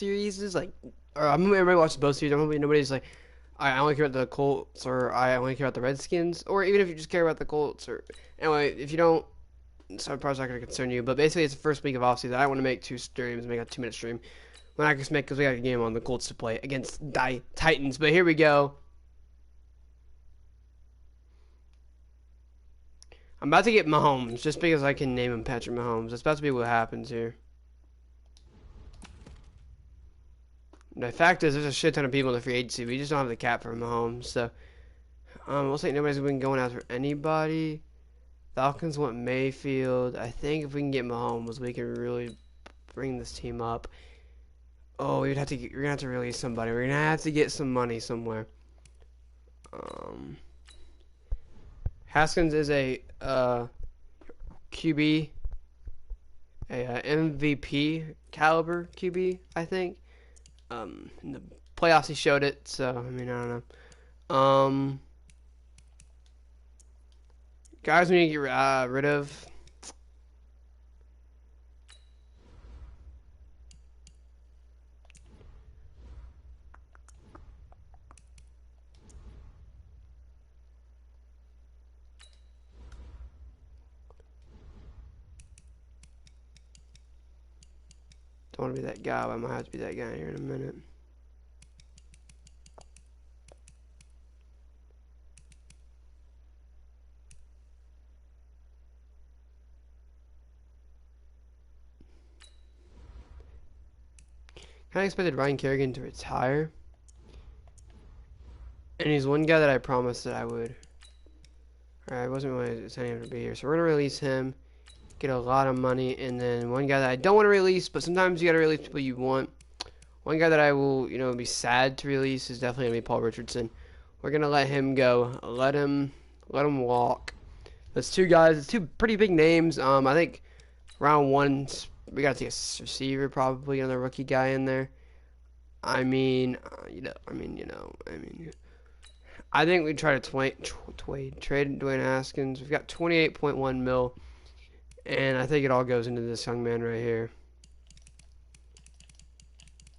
series is like, or I'm hoping everybody watches both series. I'm hoping nobody's like, I only care about the Colts or I only care about the Redskins, or even if you just care about the Colts or anyway, if you don't, so I'm probably not going to concern you. But basically, it's the first week of offseason. I want to make two streams, make a 2-minute stream. When I can make because we got a game on the Colts to play against Titans. But here we go. I'm about to get Mahomes just because I can name him Patrick Mahomes. That's about to be what happens here. The fact is, there's a shit ton of people in the free agency. We just don't have the cap for Mahomes. So, looks like nobody's been going after anybody. Falcons want Mayfield. I think if we can get Mahomes, we can really bring this team up. Oh, we're gonna have to release somebody. We're gonna have to get some money somewhere. Haskins is a QB, a MVP caliber QB, I think. In the playoffs he showed it, so I mean I don't know. Guys, we need to get rid of. Don't want to be that guy, but I might have to be that guy here in a minute. Kind of expected Ryan Kerrigan to retire. And he's one guy that I promised that I would. Alright, I wasn't really sending him to be here. So we're going to release him. Get a lot of money. And then one guy that I don't want to release, but sometimes you got to release people you want. One guy that I will, be sad to release is definitely going to be Paul Richardson. We're going to let him go. Let him walk. That's two guys. It's two pretty big names. I think round one, we got to take a receiver, probably another rookie guy in there. I think we try to trade Dwayne Haskins. We've got 28.1 mil, and I think it all goes into this young man right here.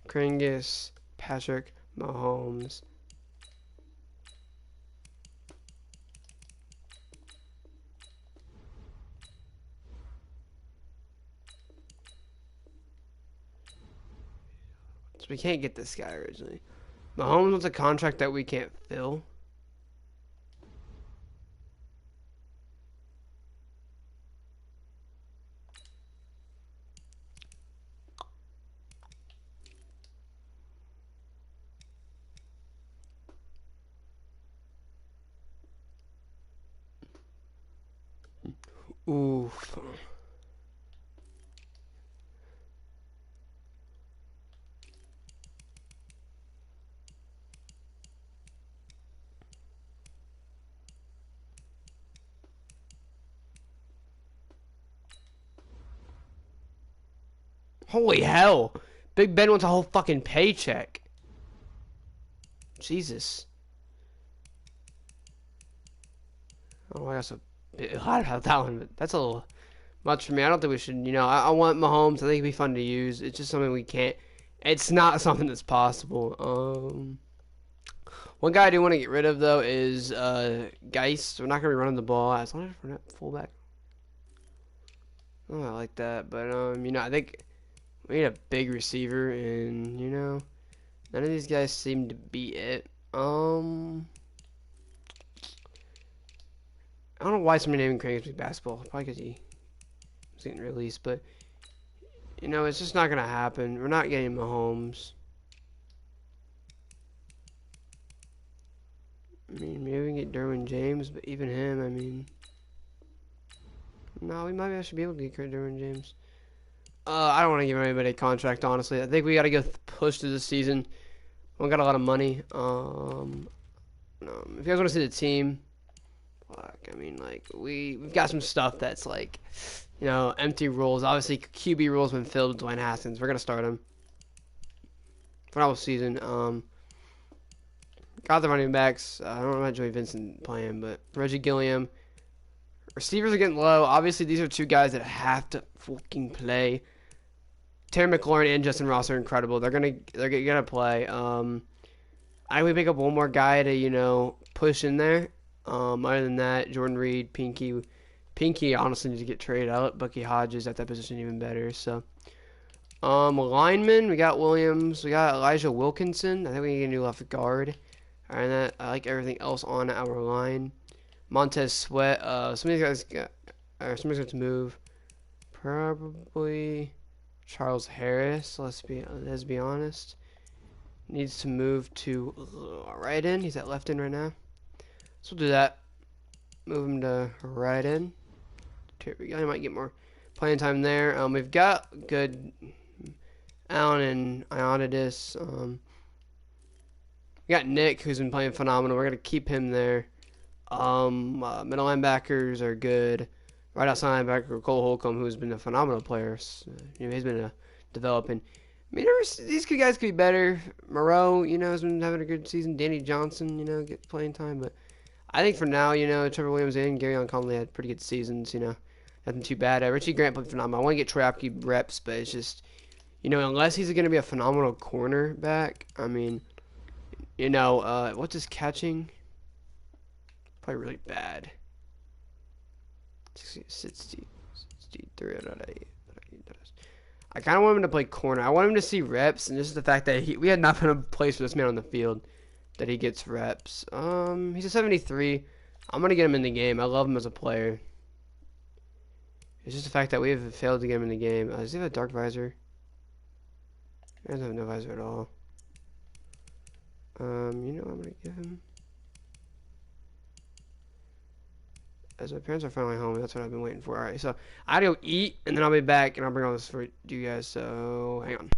Kringus, Patrick Mahomes. So we can't get this guy originally. Mahomes wants a contract that we can't fill. Oof. Holy hell. Big Ben wants a whole fucking paycheck. Jesus. Oh, I got a lot about that one, but that's a little much for me. I don't think we should, I want Mahomes. I think it'd be fun to use. It's just something we can't. It's not something that's possible. One guy I do want to get rid of, though, is Geist. We're not going to be running the ball as long as we're not fullback. Oh, I like that. But, I think we need a big receiver, and, none of these guys seem to be it. I don't know why somebody named Craig is basketball. Probably because he was getting released, but, it's just not going to happen. We're not getting Mahomes. I mean, maybe we can get Derwin James, but even him, no, we might actually be able to get Derwin James. I don't want to give anybody a contract, honestly. I think we got to go push through this season. We got a lot of money. If you guys want to see the team, we've got some stuff that's empty roles. Obviously, QB roles been filled with Dwayne Haskins. We're gonna start him for the whole season. Got the running backs. I don't know about Joey Vincent playing, but Reggie Gilliam. Receivers are getting low. Obviously, these are two guys that have to fucking play. Terry McLaurin and Justin Ross are incredible. They're gonna play. I would pick up one more guy to push in there. Other than that, Jordan Reed, Pinky honestly needs to get traded. I like Bucky Hodges at that position even better. So, linemen, we got Williams, we got Elijah Wilkinson. I think we need a new left guard. And that I like everything else on our line. Montez Sweat. Some of these guys got, somebody's going to move. Probably Charles Harris. Let's be honest. Needs to move to right end. He's at left end right now. So we'll do that. Move him to right end. Here we go. He might get more playing time there. We've got good Allen and Ionidas. We got Nick, who's been playing phenomenal. We're gonna keep him there. Middle linebackers are good. Right outside linebacker Cole Holcomb, who's been a phenomenal player. He's been developing. I mean, these good guys could be better. Moreau, has been having a good season. Danny Johnson, get playing time. But I think for now, Trevor Williams and Gary Conley had pretty good seasons. Nothing too bad. Richie Grant played phenomenal. I want to get Troy Apke reps, but it's just, unless he's going to be a phenomenal cornerback, I mean, what's his catching? Probably really bad. 63 out of 8. I kind of want him to play corner. I want him to see reps, and just the fact that we had not been a place for this man on the field, that he gets reps. He's a 73. I'm gonna get him in the game. I love him as a player. It's just the fact that we have failed to get him in the game. Does he have a dark visor? He doesn't have no visor at all. I'm gonna give him. As my parents are finally home, that's what I've been waiting for. All right, so I gotta go eat, and then I'll be back, and I'll bring all this for you guys. So hang on.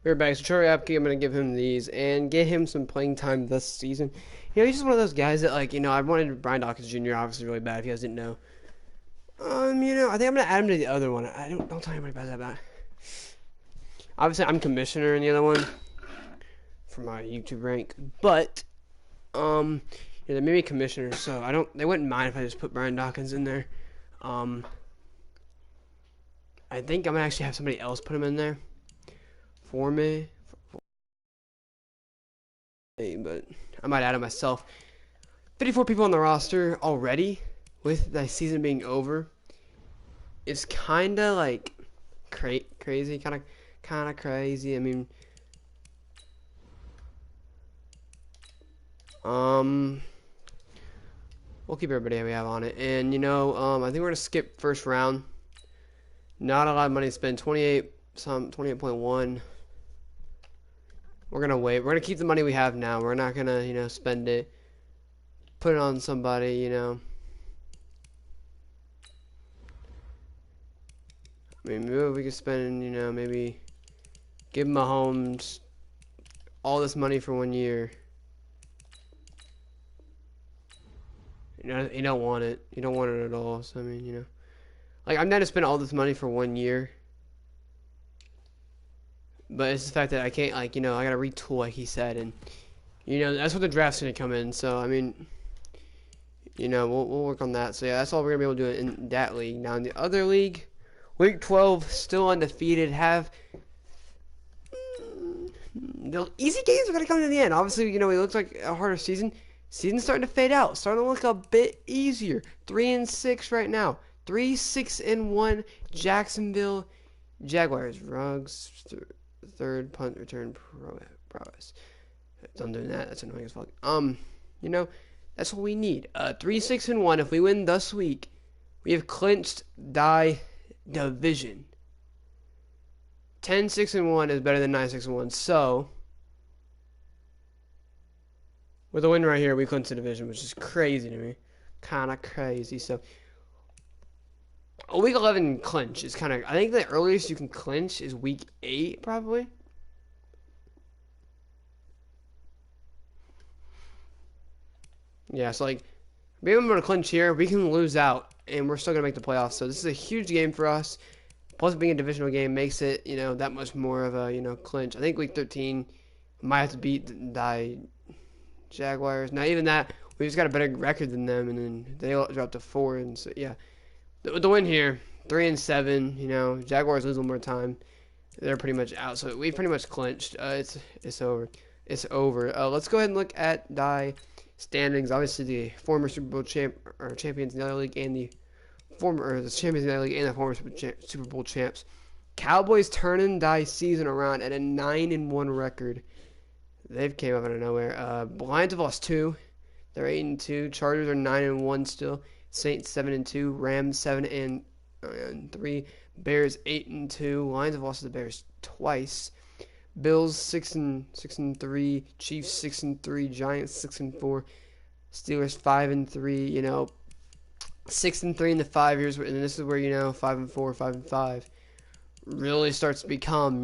We're back. So Troy Apke, I'm gonna give him these and get him some playing time this season. He's just one of those guys that I wanted Brian Dawkins Jr. obviously really bad if you guys didn't know. I think I'm gonna add him to the other one. I don't tell anybody about that. Obviously, I'm commissioner in the other one for my YouTube rank, but they made me commissioner, so they wouldn't mind if I just put Brian Dawkins in there. I think I'm gonna actually have somebody else put him in there for me, but I might add him myself. 54 people on the roster already, with the season being over. It's kind of like crazy, kind of crazy. I mean, we'll keep everybody we have on it, and I think we're gonna skip first round. Not a lot of money to spend. 28.1. We're gonna wait. We're gonna keep the money we have now. We're not gonna spend it. Put it on somebody. I mean, maybe we could spend. Maybe give Mahomes all this money for 1 year. You don't want it. You don't want it at all. So I mean, I'm not gonna spend all this money for 1 year. But it's the fact that I can't, I gotta retool, like he said, and that's what the draft's gonna come in. So I mean, we'll work on that. So yeah, that's all we're gonna be able to do in that league. Now in the other league, week 12, still undefeated. Have the easy games are gonna come to the end. Obviously, it looks like a harder season. Season's starting to fade out, starting to look a bit easier. 3-6 right now. 3-6-1. Jacksonville Jaguars. Rugs. Third punt return prowess. Don't do that. That's annoying as fuck. That's what we need. 3-6-1. If we win this week, we have clinched die division. 10-6-1 is better than 9-6-1. So with a win right here, we clinch the division, which is crazy to me. Kind of crazy. So a week 11 clinch is I think the earliest you can clinch is week 8, probably. Yeah, so maybe I'm going to clinch here. We can lose out, and we're still going to make the playoffs. So this is a huge game for us. Plus, being a divisional game makes it, that much more of a, clinch. I think week 13 might have to beat the Jaguars. Now, even that, we just got a better record than them, and then they dropped to 4. And so, yeah, the win here, 3-7. Jaguars lose one more time. They're pretty much out. So we pretty much clinched. It's over. It's over. Let's go ahead and look at the standings. Obviously, the former Super Bowl champions in the other league, and the champions in the other league, and the former Super Bowl champs. Cowboys turning the season around at a 9-1 record. They've came up out of nowhere. Lions have lost 2. They're 8-2. Chargers are 9-1 still. Saints 7-2. Rams 7-3. Bears 8-2. Lions have lost to the Bears twice. Bills 6-3. Chiefs 6-3. Giants 6-4. Steelers 5-3. 6-3 in the 5 years, and this is where 5-4, 5-5 really starts to become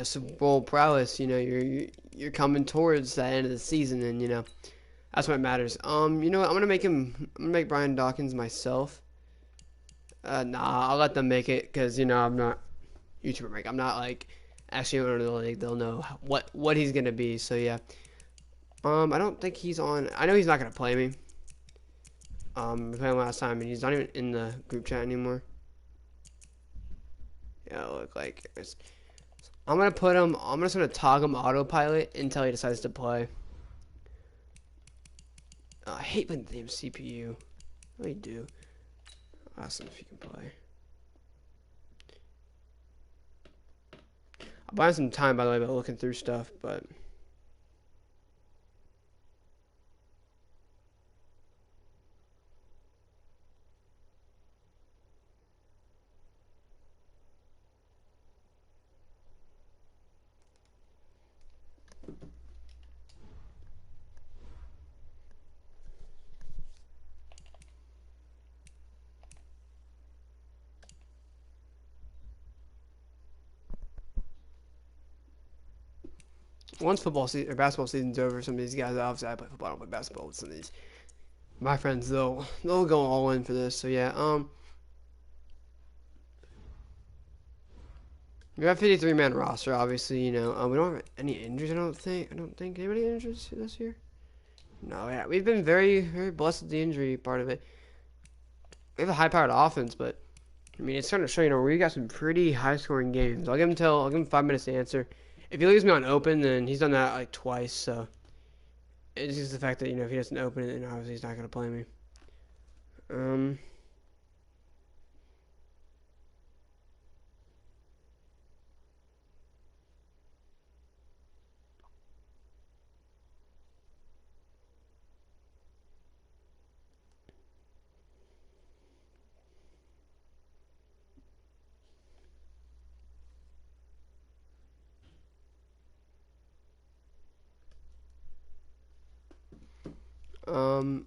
Super Bowl prowess. You're coming towards that end of the season, and that's what matters. I'm gonna make Brian Dawkins myself. Nah, I'll let them make it because I'm not YouTuber rank. I'm not actually owner of the league. They'll know what he's gonna be. So yeah. I don't think he's on. I know he's not gonna play me. We played him last time, and he's not even in the group chat anymore. Yeah, look like it's. I'm gonna put him. I'm just gonna toggle him autopilot until he decides to play. I hate playing the damn CPU. I really do. Ask him if he can play. I'll buy him some time, by the way, by looking through stuff, but. once football season or basketball season's over, some of these guys, obviously I play football, I don't play basketball with some of these. My friends, they'll go all in for this. So yeah, we have 53-man roster, obviously. You know, we don't have any injuries. I don't think anybody injured this year. No, yeah, we've been very, very blessed with the injury part of it. We have a high-powered offense, but I mean, it's starting to show. You know, we got some pretty high-scoring games. I'll give him 5 minutes to answer. If he leaves me on open, then he's done that like twice. So it's just the fact that, you know, if he doesn't open it, then obviously he's not gonna play me. Um.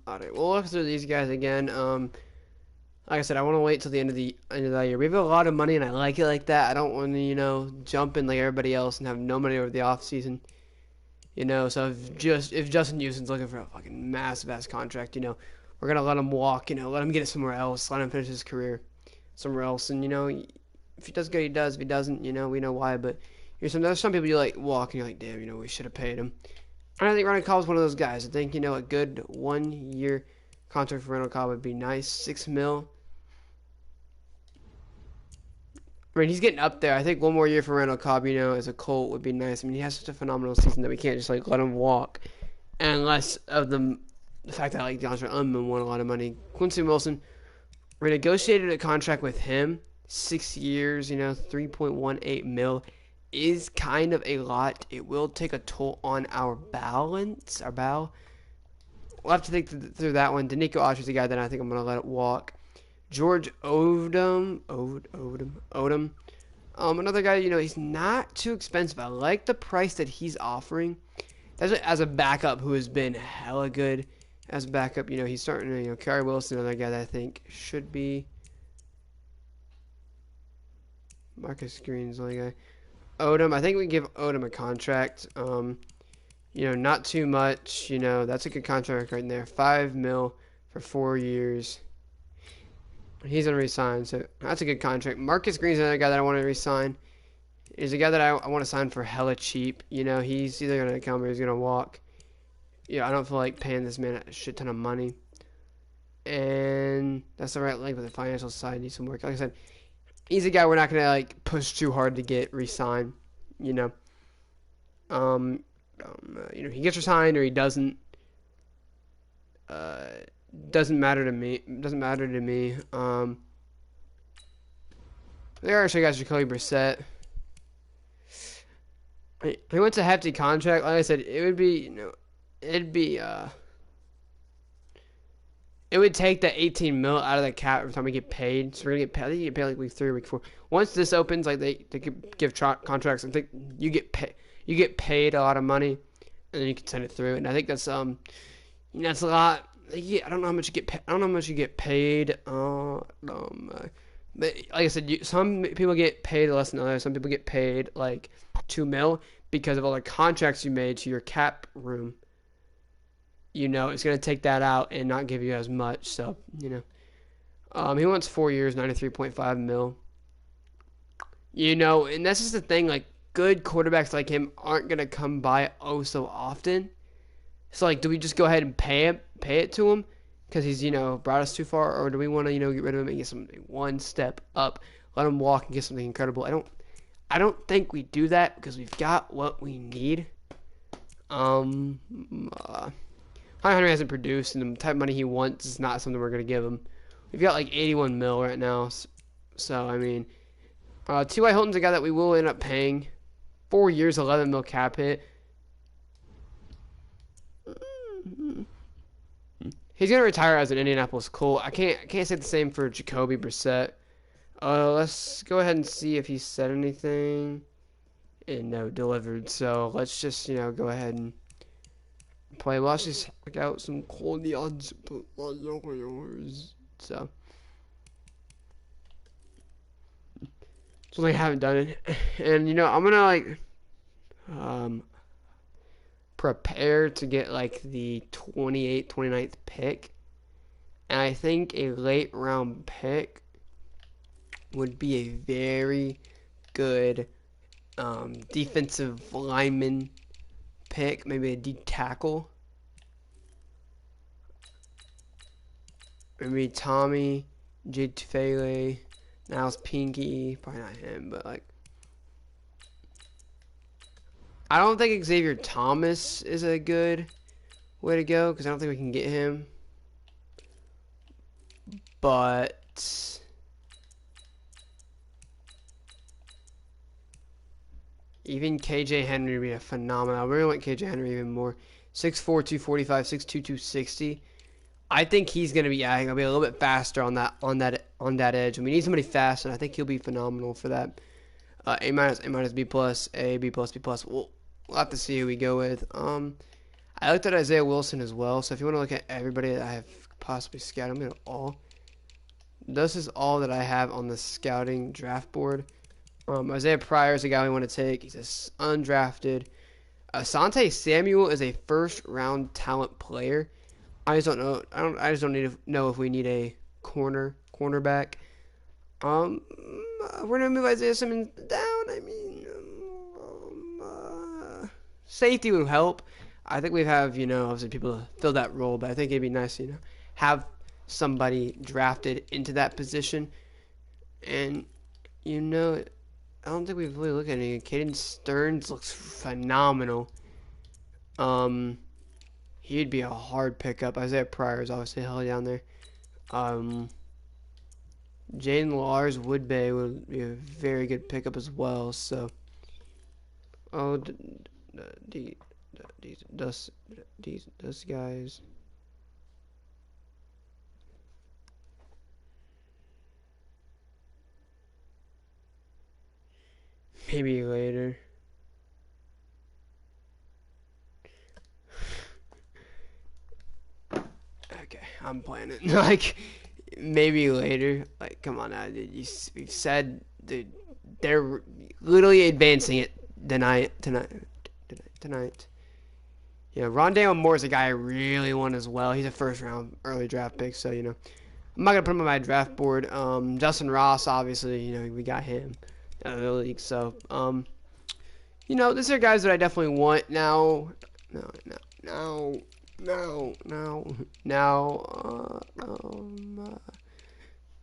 Alright, we'll look through these guys again. Like I said, I want to wait till the end of the year. We have a lot of money, and I like it like that. I don't want to, you know, jump in like everybody else and have no money over the off season. You know, so if Justin Houston's looking for a fucking massive ass contract, you know, we're gonna let him walk. You know, let him get it somewhere else. Let him finish his career somewhere else. And you know, if he does good, he does. If he doesn't, you know, we know why. But there's some people you like walk, and you're like, damn, you know, we should have paid him. And I think Randall Cobb's one of those guys. I think, you know, a good 1 year contract for Randall Cobb would be nice. 6 mil. I mean, he's getting up there. I think 1 more year for Randall Cobb, you know, as a Colt would be nice. I mean, he has such a phenomenal season that we can't just like let him walk. And less of the fact that like DeAndre Unman won a lot of money. Quincy Wilson renegotiated a contract with him, 6 years, you know, 3.18 mil is kind of a lot. It will take a toll on our balance, our bow. We'll have to think through that one. Danico Autry's a guy that I think I'm gonna let it walk. George Odom. Another guy, you know, he's not too expensive. I like the price that he's offering. That's as a backup who has been hella good. As a backup, you know, he's starting to, you know, Kerry Wilson, another guy that I think should be. Marcus Green's the only guy. Odom, I think we give Odom a contract. You know, not too much. You know, that's a good contract right there. 5 mil for 4 years. He's gonna resign, so that's a good contract. Marcus Green's another guy that I want to resign. He's a guy that I want to sign for hella cheap. You know, he's either gonna come or he's gonna walk. Yeah, I don't feel like paying this man a shit ton of money. And that's the right length, but the financial side needs some work. Like I said, he's a guy we're not gonna like push too hard to get re-signed. You know, you know, he gets re-signed or he doesn't. Doesn't matter to me. There are actually guys, Jacoby Brissett. He went to a hefty contract. Like I said, it would be, you know, it would take the 18 mil out of the cap every time we get paid. So we're gonna get paid. I think you get paid like week 3 or week 4. Once this opens, like they could give contracts. I think you get paid a lot of money, and then you can send it through. And I think that's you know, that's a lot. Yeah, I don't know how much you get paid. I don't know how much you get paid. But like I said, some people get paid less than others. Some people get paid like 2 mil because of all the contracts you made to your cap room. You know, it's gonna take that out and not give you as much. So you know, he wants 4 years, 93.5 mil. You know, and that's just the thing. Like, good quarterbacks like him aren't gonna come by oh so often. So like, do we just go ahead and pay it to him because he's, you know, brought us too far, or do we want to, you know, get rid of him and get something one step up, let him walk and get something incredible? I don't think we do that because we've got what we need. Hunter Henry hasn't produced, and the type of money he wants is not something we're gonna give him. We've got like 81 mil right now, so I mean, T.Y. Hilton's a guy that we will end up paying. 4 years, 11 mil cap hit. He's gonna retire as an Indianapolis Colt. I can't say the same for Jacoby Brissett. Let's go ahead and see if he said anything. And no, delivered. So let's just, you know, go ahead and play. Let's just check out some quality odds. So something I haven't done it. And you know, I'm gonna like prepared to get like the 28th, 29th pick. And I think a late round pick would be a very good defensive lineman pick, maybe a D tackle. Maybe Tommy, J. Tufele, Niles Pinky, probably not him, but like, I don't think Xavier Thomas is a good way to go because I don't think we can get him. But even KJ Henry would be a phenomenal. I really want KJ Henry even more. 6'4", 245, 6'2", 260. I think he's gonna be gonna be a little bit faster on that edge. And we need somebody fast, and I think he'll be phenomenal for that. A minus, B plus, A, B plus, B plus. We'll have to see who we go with. I looked at Isaiah Wilson as well. So if you want to look at everybody that I have possibly scouted, I'm gonna all. This is all that I have on the scouting draft board. Isaiah Pryor is a guy we want to take. He's an undrafted. Asante Samuel is a first-round talent player. I just don't know. I just don't need to know if we need a cornerback. We're gonna move Isaiah Simmons down. I mean, safety would help. I think we have obviously people to fill that role, but I think it'd be nice to have somebody drafted into that position. And I don't think we've really looked at any. Caden Stearns looks phenomenal. He'd be a hard pickup. Isaiah Pryor is obviously held down there. Jaden Lars Woodbay would be a very good pickup as well. So, those guys. Maybe later. Okay, I'm playing it. Like, maybe later. Like, come on now. We've said they're literally advancing it tonight. Yeah, Rondale Moore is a guy I really want as well. He's a first-round early draft pick, so, I'm not going to put him on my draft board. Justin Ross, obviously, we got him out of the league. So, these are guys that I definitely want now.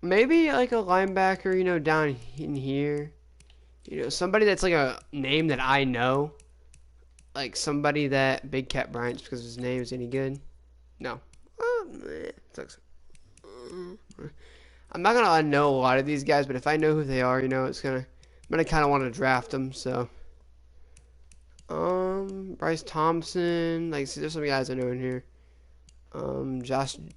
Maybe like a linebacker, down in here. Somebody that's like a name that I know. Like somebody that Big Cat Bryant, because his name is any good. No. Sucks. I'm not gonna know a lot of these guys, but if I know who they are, I'm gonna kind of want to draft them. So, Bryce Thompson, like, see, there's some guys I know in here.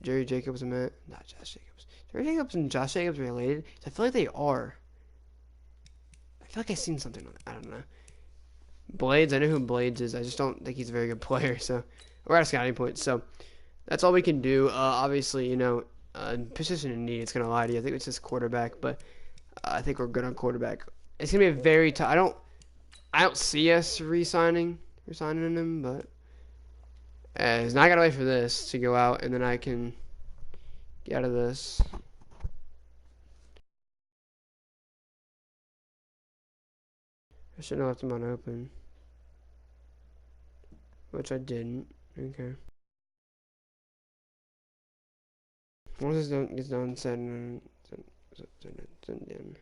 Jerry Jacobs, not Josh Jacobs. Jerry Jacobs and Josh Jacobs related? I feel like they are. I feel like I've seen something on that. I don't know. Blades, I know who Blades is. I just don't think he's a very good player. So, we're at a scouting point. So, that's all we can do. Obviously, position in need, it's going to lie to you. I think it's just quarterback, but I think we're good on quarterback. It's going to be a very tough. I don't see us resigning him, but he's not gonna wait for this to go out, and then I can get out of this. I shouldn't have left him on open, which I didn't. Okay. Once this gets done, send in.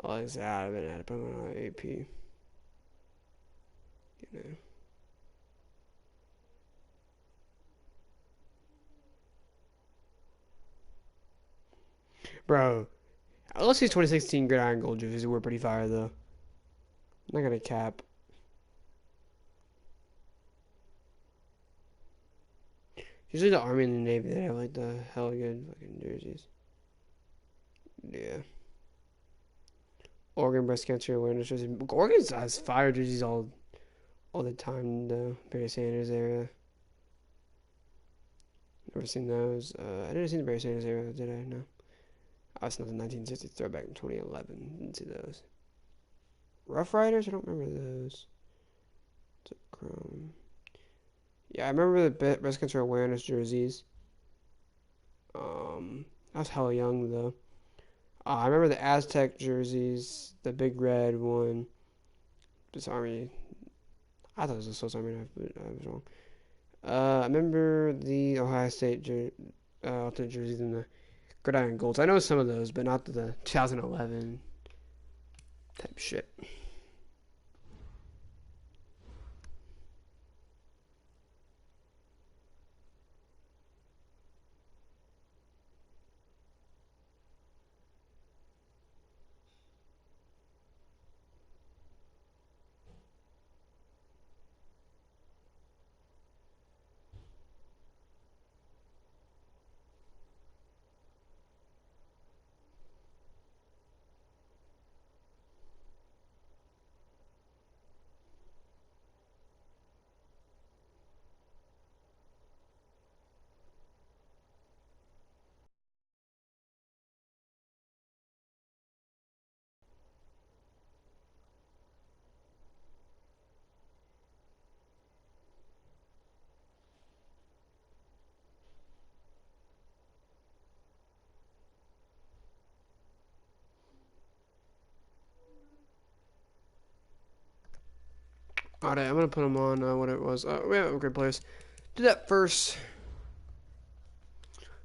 Oh, like that, I haven't had to put him on AP. Bro, LSU's 2016 Gridiron Gold jerseys were pretty fire, though. I'm not gonna cap. Usually the Army and the Navy, they have, like, the hella good fucking jerseys. Yeah. Oregon breast cancer awareness jersey. Oregon has fire jerseys all the time, though. Barry Sanders era. Never seen those. I didn't see the Barry Sanders era, did I? No. Oh, it's not the 1960s throwback in 2011. Didn't see those. Rough Riders? I don't remember those. Chrome. Yeah, I remember the breast cancer awareness jerseys. I was hella young though. I remember the Aztec jerseys, the big red one. This Army. I thought it was a Swiss Army knife, but I was wrong. I remember the Ohio State alternate jerseys and the Gridiron Golds. I know some of those, but not the 2011 type shit. Alright, I'm gonna put them on what it was. We have great players. Do that first.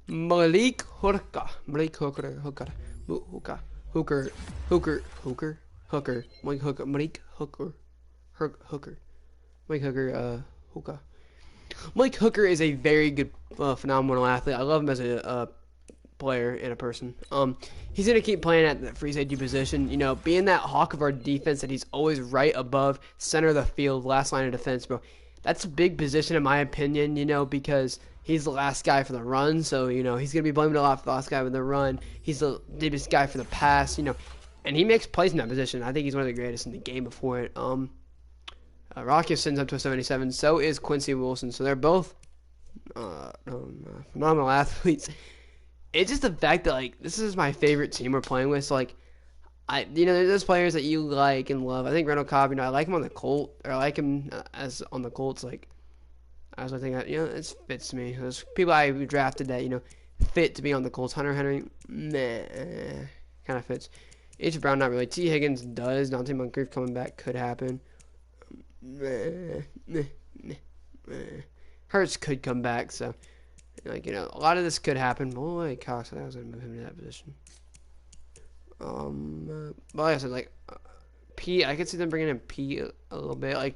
Malik Hooker. Malik Hooker. Hooker. Hooker. Hooker. Hooker. Hooker. Hooker. Malik Hooker. Malik Hooker. Hooker. Malik Hooker. Hooker. Malik Hooker is a very good, phenomenal athlete. I love him as a player and a person. He's gonna keep playing at the free safety position. You know, being that hawk of our defense, that he's always right above center of the field, last line of defense, bro. That's a big position in my opinion. You know, because he's the last guy for the run, so you know he's gonna be blamed a lot for the last guy with the run. He's the deepest guy for the pass. You know, and he makes plays in that position. I think he's one of the greatest in the game before it. Rocky sends up to a 77. So is Quincy Wilson. So they're both phenomenal athletes. It's just the fact that like this is my favorite team we're playing with. So like, there's those players that you like and love. I think Randall Cobb. You know, I like him on the Colts, or I like him as on the Colts. Like, I think that it fits me. There's people I drafted that fit to be on the Colts. Hunter Henry, meh, kind of fits. H. Brown, not really. T. Higgins does. Dante Moncrief coming back could happen. Meh, meh, meh, meh. Hurts could come back, so. Like, a lot of this could happen. Boy, Cox, I was going to move him to that position. But like I said, like, P, I could see them bringing in P a little bit. Like,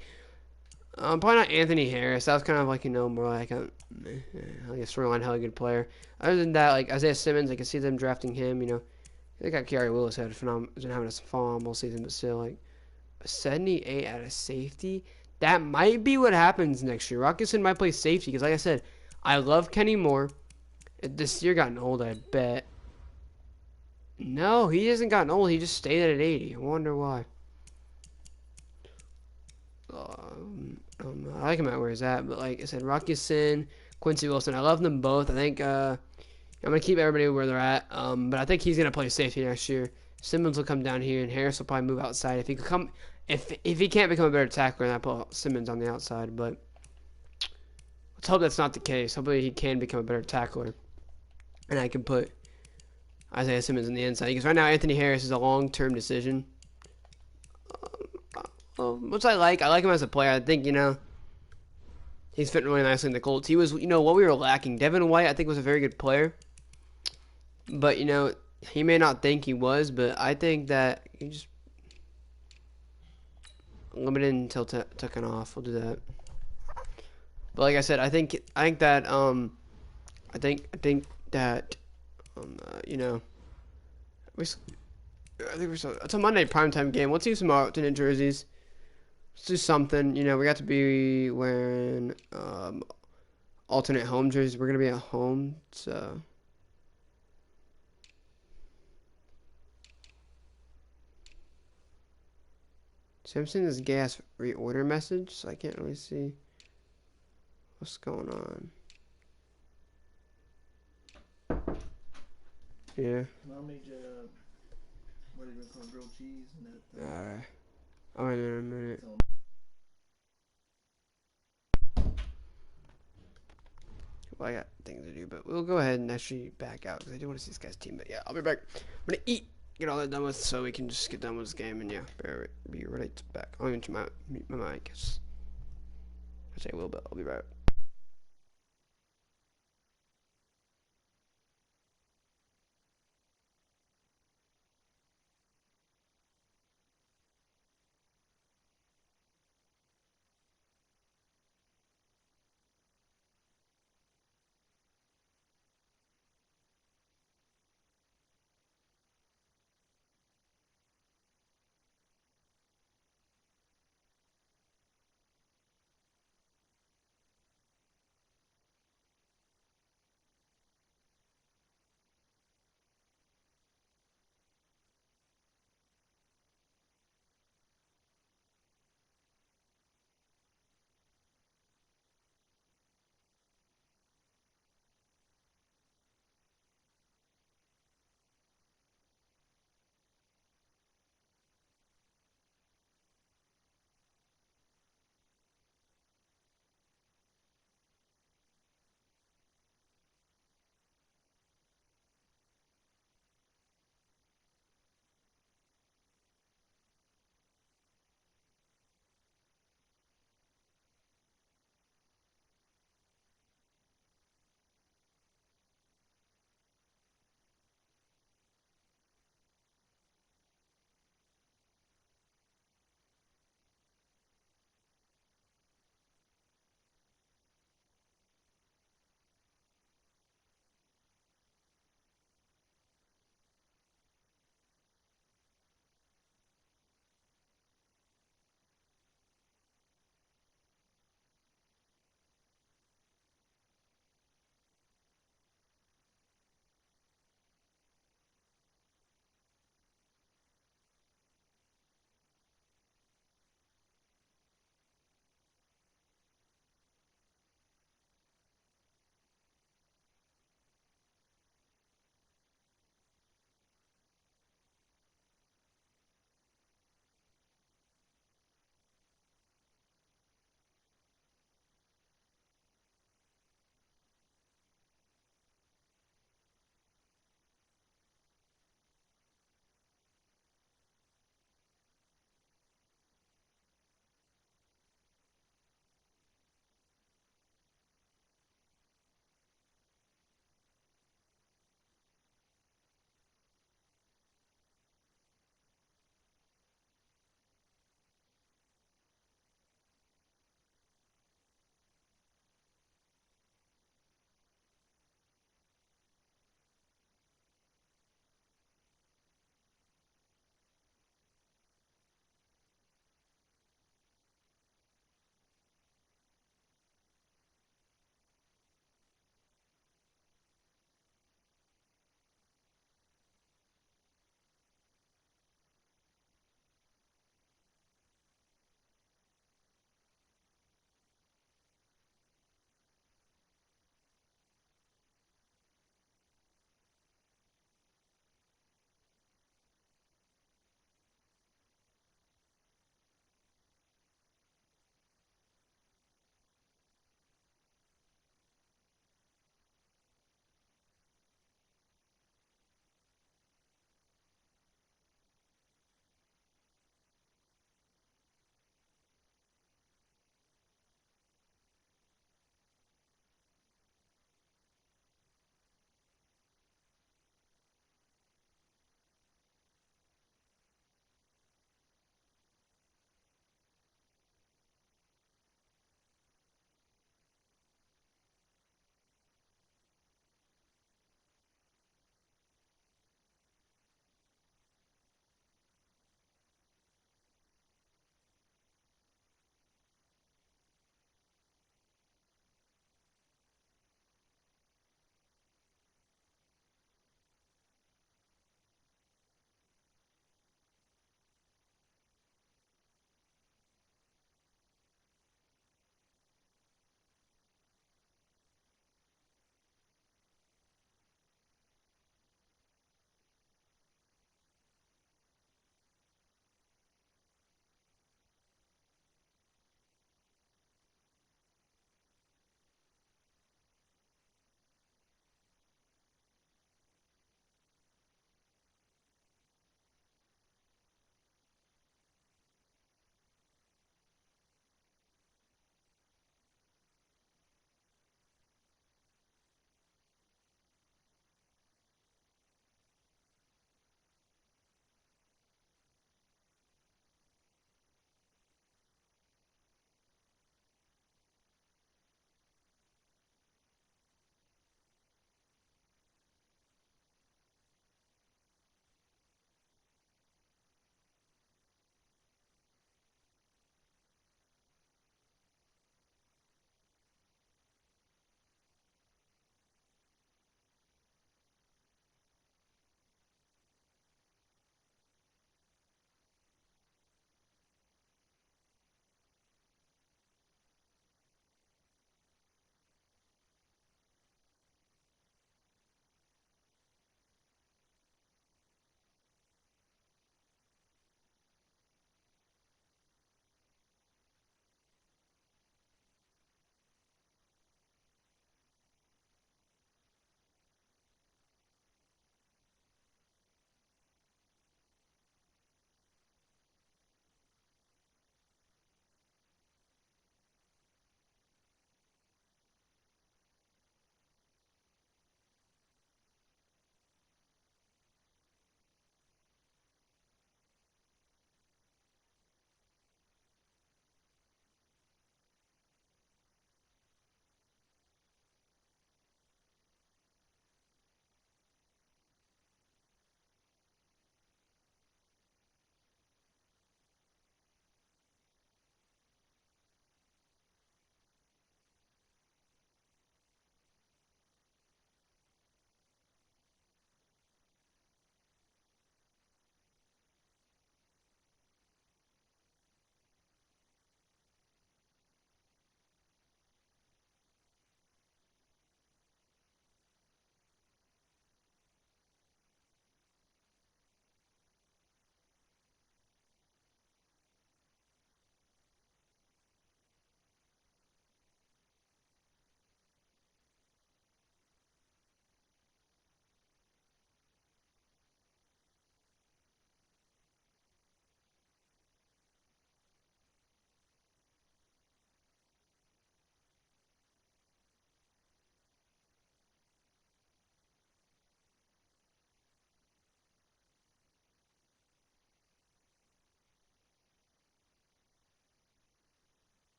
probably not Anthony Harris. That was kind of like, more like a storyline, hella good player. Other than that, like, Isaiah Simmons, I could see them drafting him, They got Kiari Willis having a phenomenal season, but still, like, a 78 out of safety. That might be what happens next year. Rockison might play safety, because like I said, I love Kenny Moore. This year gotten old, I bet. No, he hasn't gotten old. He just stayed at 80. I wonder why. I like him at where he's at, but like I said, Rocky Sin, Quincy Wilson, I love them both. I think I'm gonna keep everybody where they're at. But I think he's gonna play safety next year. Simmons will come down here, and Harris will probably move outside if he could come. If he can't become a better tackler, then I put Simmons on the outside, but. Let's hope that's not the case. Hopefully he can become a better tackler. And I can put Isaiah Simmons on the inside. Because right now Anthony Harris is a long-term decision. Which I like. I like him as a player. I think, he's fitting really nicely in the Colts. He was, what we were lacking. Devin White, I think, was a very good player. But, he may not think he was. But I think that he just limited until taken off. We'll do that. But like I said, I think that I think that it's a Monday primetime game. Let's use some alternate jerseys. Let's do something. We got to be wearing alternate home jerseys. We're gonna be at home, so. So I'm seeing this gas reorder message, so I can't really see what's going on. Yeah. Mom made you, what do you call it, grilled cheese and that. I'll in a minute. So Well, I got things to do, but we'll go ahead and actually back out because I do want to see this guy's team. But yeah, I'll be back. I'm gonna eat, get all that done with, so we can just get done with this game, and yeah, be right back. I'll even mute my mic. Which I will, but I'll be right.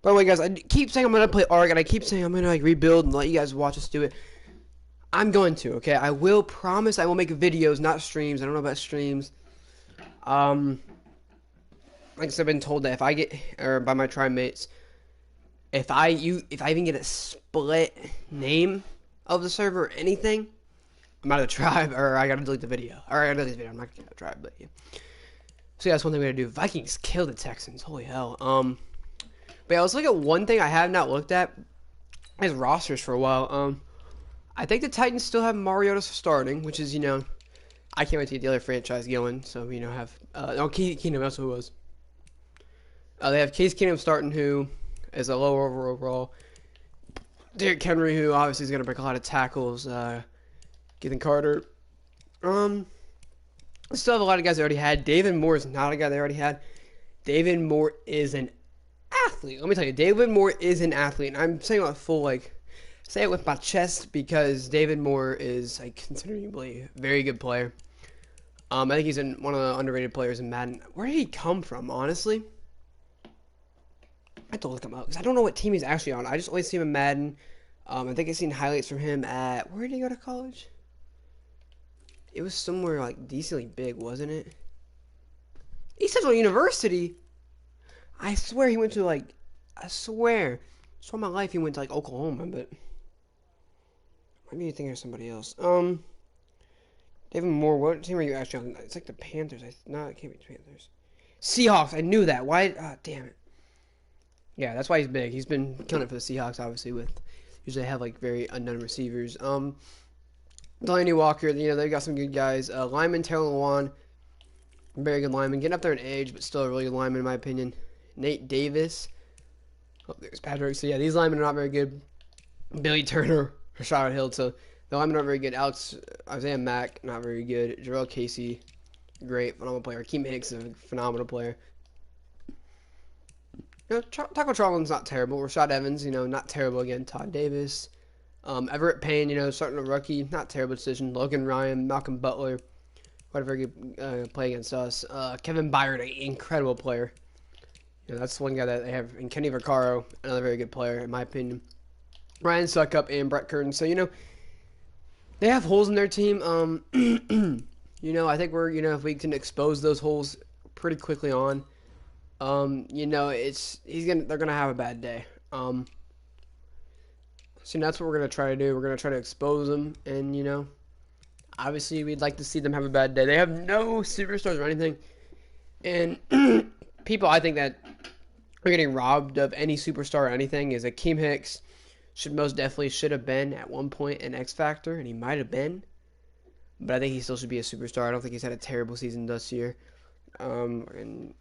By the way, guys, I keep saying I'm gonna play ARC, and I keep saying I'm gonna like rebuild and let you guys watch us do it. I'm going to, okay? I will promise I will make videos, not streams. I don't know about streams. Like I said, I've been told that if I get, or by my tribe mates, if I even get a split name of the server or anything, I'm out of the tribe, or I gotta delete the video. Or I gotta delete the video. I'm not gonna tribe, but yeah. So yeah, that's one thing we're gonna do. Vikings kill the Texans. Holy hell. But yeah, let's look at one thing I have not looked at. His rosters for a while. I think the Titans still have Mariota starting, which is, you know, I can't wait to get the other franchise going. So, you know, have Keenum, that's who it was. They have Case Keenum starting, who is a lower overall. Derrick Henry, who obviously is going to break a lot of tackles. Ethan Carter. Still have a lot of guys they already had. David Moore is not a guy they already had. David Moore is an athlete. Let me tell you, David Moore is an athlete. And I'm saying it full, like, say it with my chest, because David Moore is a considerably very good player. I think he's one of the underrated players in Madden. Where did he come from, honestly? I have to look him up, because I don't know what team he's actually on. I just always see him in Madden. I think I've seen highlights from him at, where did he go to college? It was somewhere, like, decently big, wasn't it? East Central University? I swear he went to, like, I swear my life he went to, like, Oklahoma, but maybe you think of somebody else. David Moore, what team are you actually on? It's like the Panthers. No, it can't be the Panthers. Seahawks, I knew that. Why? Damn it. Yeah, that's why he's big. He's been killing it for the Seahawks, obviously, usually have, like, very unknown receivers. Delaney Walker, you know, they've got some good guys. Lyman Taylor Lewan, very good lineman. Getting up there in age, but still a really good lineman, in my opinion. Nate Davis. Oh, there's Patrick. So, yeah, these linemen are not very good. Billy Turner, Rashad Hill. So, the linemen are not very good. Isaiah Mack, not very good. Jarrell Casey, great, phenomenal player. Akeem Hicks, a phenomenal player. You know, Taco Charlin's not terrible. Rashad Evans, you know, not terrible again. Todd Davis. Everett Payne, you know, starting a rookie, not terrible decision. Logan Ryan, Malcolm Butler, what a very good play against us. Kevin Byard, an incredible player. You know, that's one guy that they have. And Kenny Vaccaro, another very good player, in my opinion. Ryan Suckup and Brett Curtin. So, you know, they have holes in their team. You know, I think if we can expose those holes pretty quickly on, you know, they're gonna have a bad day. So that's what we're going to try to do. We're going to try to expose them. And, you know, obviously we'd like to see them have a bad day. They have no superstars or anything. And people, I think, that are getting robbed of any superstar or anything is Akeem Hicks should have been at one point an X Factor. And he might have been. But I think he still should be a superstar. I don't think he's had a terrible season this year. And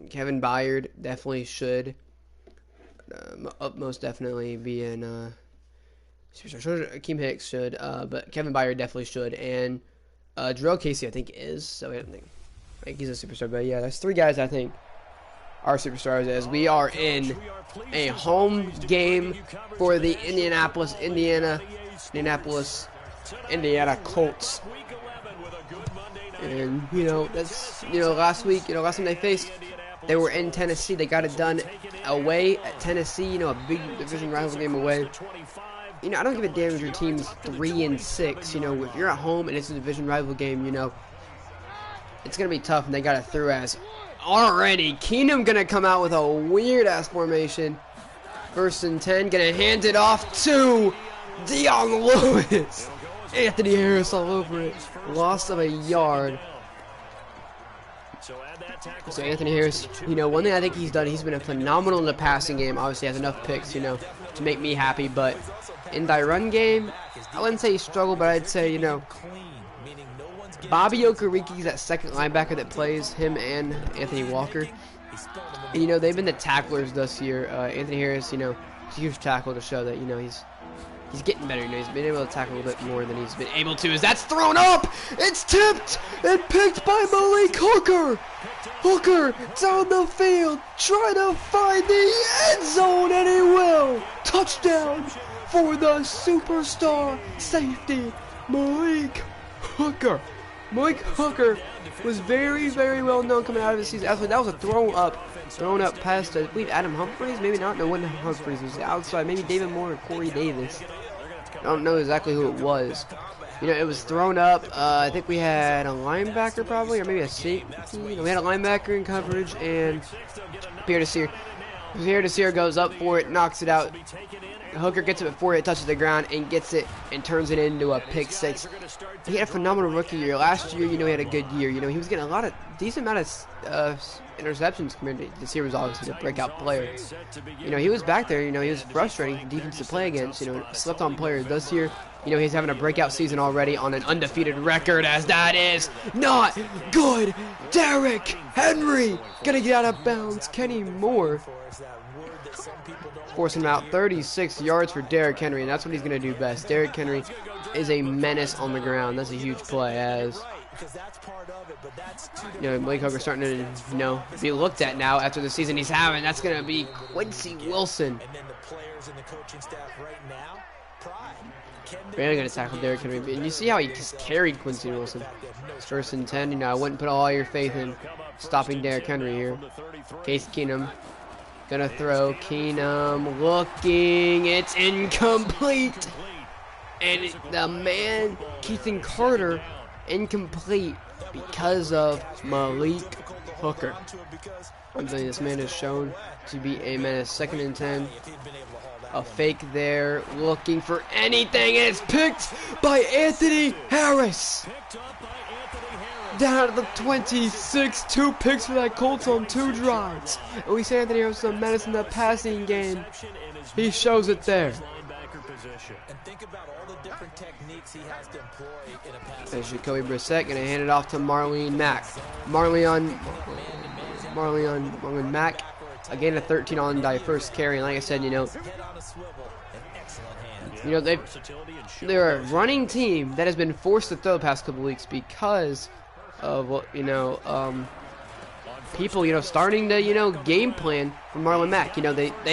Kevin Byard definitely should. Most definitely be in superstar. Akeem Hicks should, but Kevin Byard definitely should, and Jarrell Casey I think is. So I think he's a superstar. But yeah, there's three guys I think are superstars. As we are in a home game for the Indiana Colts, and you know that's last time they faced. They were in Tennessee. They got it done away at Tennessee. You know, a big division rival game away. You know, I don't give a damn if your team's 3-6. You know, if you're at home and it's a division rival game, you know, it's gonna be tough. And they got it through as already. Keenum gonna come out with a weird ass formation. 1st and 10, gonna hand it off to Dion Lewis. Anthony Harris all over it. Loss of a yard. So Anthony Harris, you know, one thing I think he's done, he's been phenomenal in the passing game. Obviously, has enough picks, you know, to make me happy. But in the run game, I wouldn't say he struggled, but I'd say, you know, Bobby Okereke is that second linebacker that plays him and Anthony Walker. And, you know, they've been the tacklers this year. Anthony Harris, you know, it's a huge tackle to show that, you know, he's getting better. You know, he's been able to tackle a little bit more than he's been able to. As that's thrown up, it's tipped and picked by Malik Hooker. Hooker down the field, trying to find the end zone, and he will. Touchdown for the superstar safety, Malik Hooker. Malik Hooker was very, very well known coming out of the season. Actually, that was a thrown up pass to, I believe, Adam Humphries, maybe not. No, wasn't Humphries. It was outside. Maybe David Moore or Corey Davis. I don't know exactly who it was. You know, it was thrown up. I think we had a linebacker probably, or maybe a safety. We had a linebacker in coverage, and Pierre Desir goes up for it, knocks it out. Hooker gets it before it touches the ground and gets it and turns it into a pick six. He had a phenomenal rookie year. Last year, he had a good year. He was getting a decent amount of interceptions compared to this year. Was obviously a breakout player. He was back there. He was frustrating defense to play against. Slept on players. This year, he's having a breakout season already on an undefeated record, as that is not good. Derrick Henry gonna get out of bounds. Kenny Moore forcing him out. 36 yards for Derrick Henry, and that's what he's going to do best. Derrick Henry is a menace on the ground. That's a huge play, as Malik Hooker starting to be looked at now after the season he's having. That's going to be Quincy Wilson. Really going to tackle Derrick Henry, and you see how he just carried Quincy Wilson. It's 1st and 10. I wouldn't put all your faith in stopping Derrick Henry here. Case Keenum gonna throw. Keenum looking. It's incomplete. And the man, Keithan Carter, incomplete because of Malik Hooker. I'm telling you, this man is shown to be a menace. 2nd and 10. A fake there, looking for anything, and it's picked by Anthony Harris. Down at the 26, 2 picks for that Colts on 2 drives. And we say Anthony Harris is a menace in the passing game. He shows it there. There's Jacoby Brissett gonna hand it off to Marlene Mack. Marlene Mack. Again, a 13 on die first carry. And like I said, they're a running team that has been forced to throw the past couple weeks because of people starting to game plan for Marlon Mack.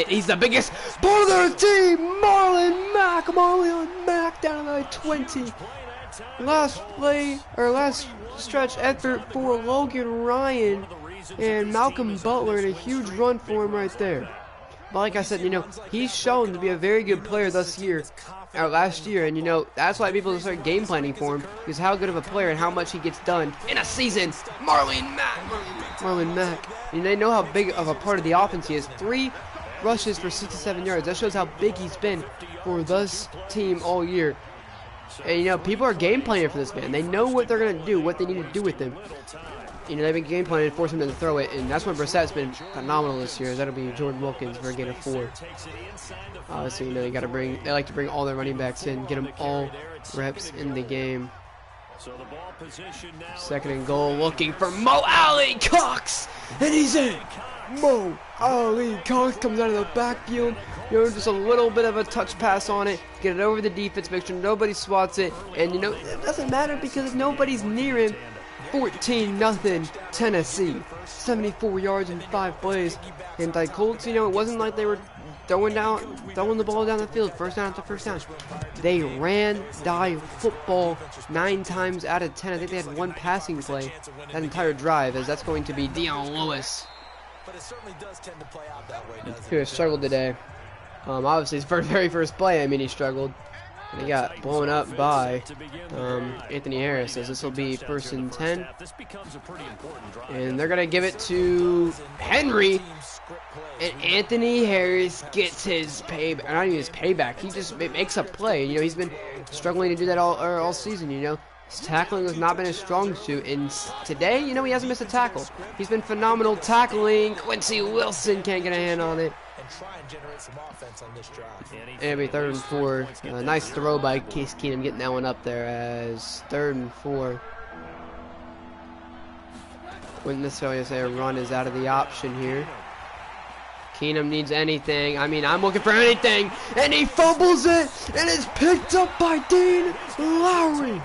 He's the biggest part of their team. Marlon Mack down to the 20. Last stretch effort for Logan Ryan and Malcolm Butler, and a huge run for him right there. But like I said, he's shown to be a very good player last year, and that's why people start game planning for him, because how good of a player and how much he gets done in a season. Marlon Mack. And they know how big of a part of the offense he is. 3 rushes for 67 yards. That shows how big he's been for this team all year. And people are game planning for this man. They know what they're gonna do, what they need to do with him. They've been game planning to force him to throw it, and that's when Brissett's been phenomenal this year. That'll be Jordan Wilkins for a gain of 4. Obviously, they like to bring all their running backs in, get them all reps in the game. 2nd and goal, looking for Mo Alley Cox, and he's in. Mo Alley Cox comes out of the backfield. Just a little bit of a touch pass on it, get it over the defense, make sure nobody swats it, and it doesn't matter because nobody's near him. 14-0 Tennessee. 74 yards in 5 plays. And the Colts, it wasn't like they were throwing the ball down the field first down after first down. They ran die football 9 times out of 10. I think they had 1 passing play that entire drive, as that's going to be Dion Lewis, who has struggled today. Obviously his very first play, he struggled. And he got blown up by Anthony Harris, as this will be 1st and 10. And they're going to give it to Henry. And Anthony Harris gets his payback. Not even his payback. He just makes a play. He's been struggling to do that all season, His tackling has not been his strong suit. And today, he hasn't missed a tackle. He's been phenomenal tackling. Quincy Wilson can't get a hand on it. And it'll be 3rd and 4. Nice throw by Case Keenum, getting that one up there as 3rd and 4. Wouldn't necessarily say a run is out of the option here. Keenum needs anything. I'm looking for anything. And he fumbles it. And it's picked up by Dean Lowry.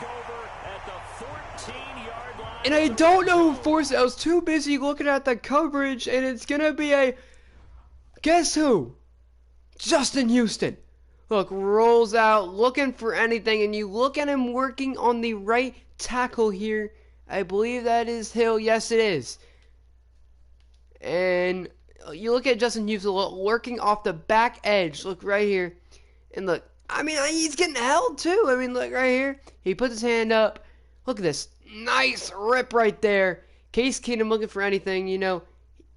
And I don't know who forced it. I was too busy looking at the coverage. And it's going to be a... Guess who? Justin Houston. Look, rolls out, looking for anything, and you look at him working on the right tackle here, I believe that is Hill. Yes, it is. And you look at Justin Houston lurking off the back edge. Look right here. And look, I mean, he's getting held too. I mean, look right here. He puts his hand up. Look at this. Nice rip right there. Case Keenum looking for anything, you know.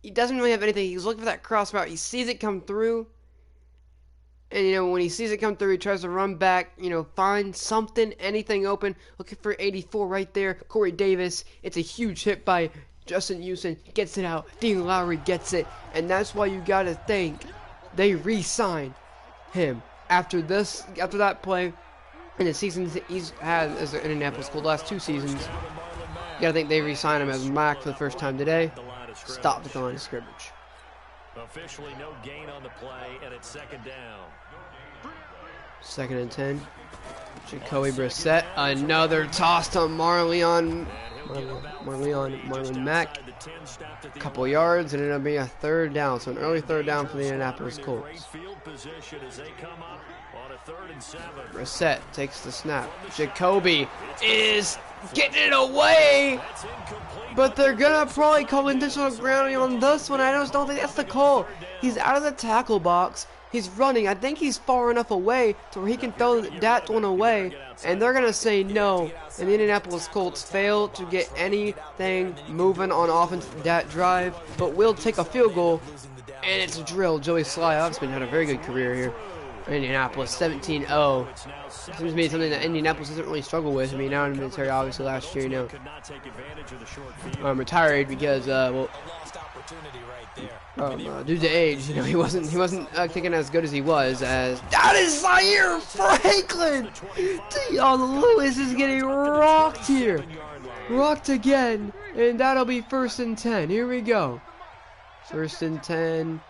He doesn't really have anything. He's looking for that cross route. He sees it come through. And, you know, when he sees it come through, he tries to run back, you know, find something, anything open. Looking for 84 right there. Corey Davis. It's a huge hit by Justin Houston. Gets it out. Dean Lowry gets it. And that's why you got to think they re-sign him. After that play, in the seasons he's had as an Indianapolis Colts, last 2 seasons, you gotta think they re-sign him as Mac for the first time today. Stopped at the line of scrimmage. Officially no gain on the play, and it's 2nd down. 2nd and 10. Jacoby Brissett, another toss to Marlon Mack. A couple yards, and it'll be a 3rd down. So an early 3rd down for the Indianapolis Colts. Brissett takes the snap. Jacoby is getting it away, but they're gonna probably call intentional grounding on this one. I just don't think that's the call. He's out of the tackle box. He's running. I think he's far enough away to where he can throw that one away, and they're gonna say no. And the Indianapolis Colts fail to get anything moving on offense that drive, but will take a field goal, and it's a drill. Joey Sly obviously had a very good career here. Indianapolis 17-0. Seems to be something that Indianapolis doesn't really struggle with. I mean, now in the military, obviously last year, you know, retired because due to age, you know, he wasn't kicking as good as he was. As that is Zaire Franklin. Dion Lewis is getting rocked here, rocked again, and that'll be 1st and 10. Here we go. 1st and 10.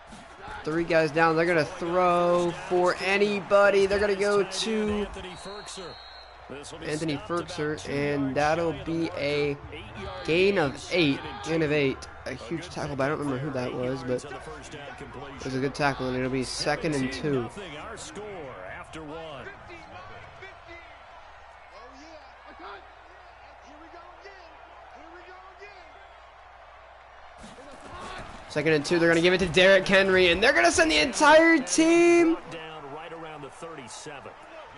3 guys down. They're going to throw for anybody. They're going to go to Anthony Ferkser, and that'll be a gain of 8. A huge tackle, but I don't remember who that was, but it was a good tackle, and it'll be 2nd and 2. Second and 2, they're going to give it to Derrick Henry, and they're going to send the entire team.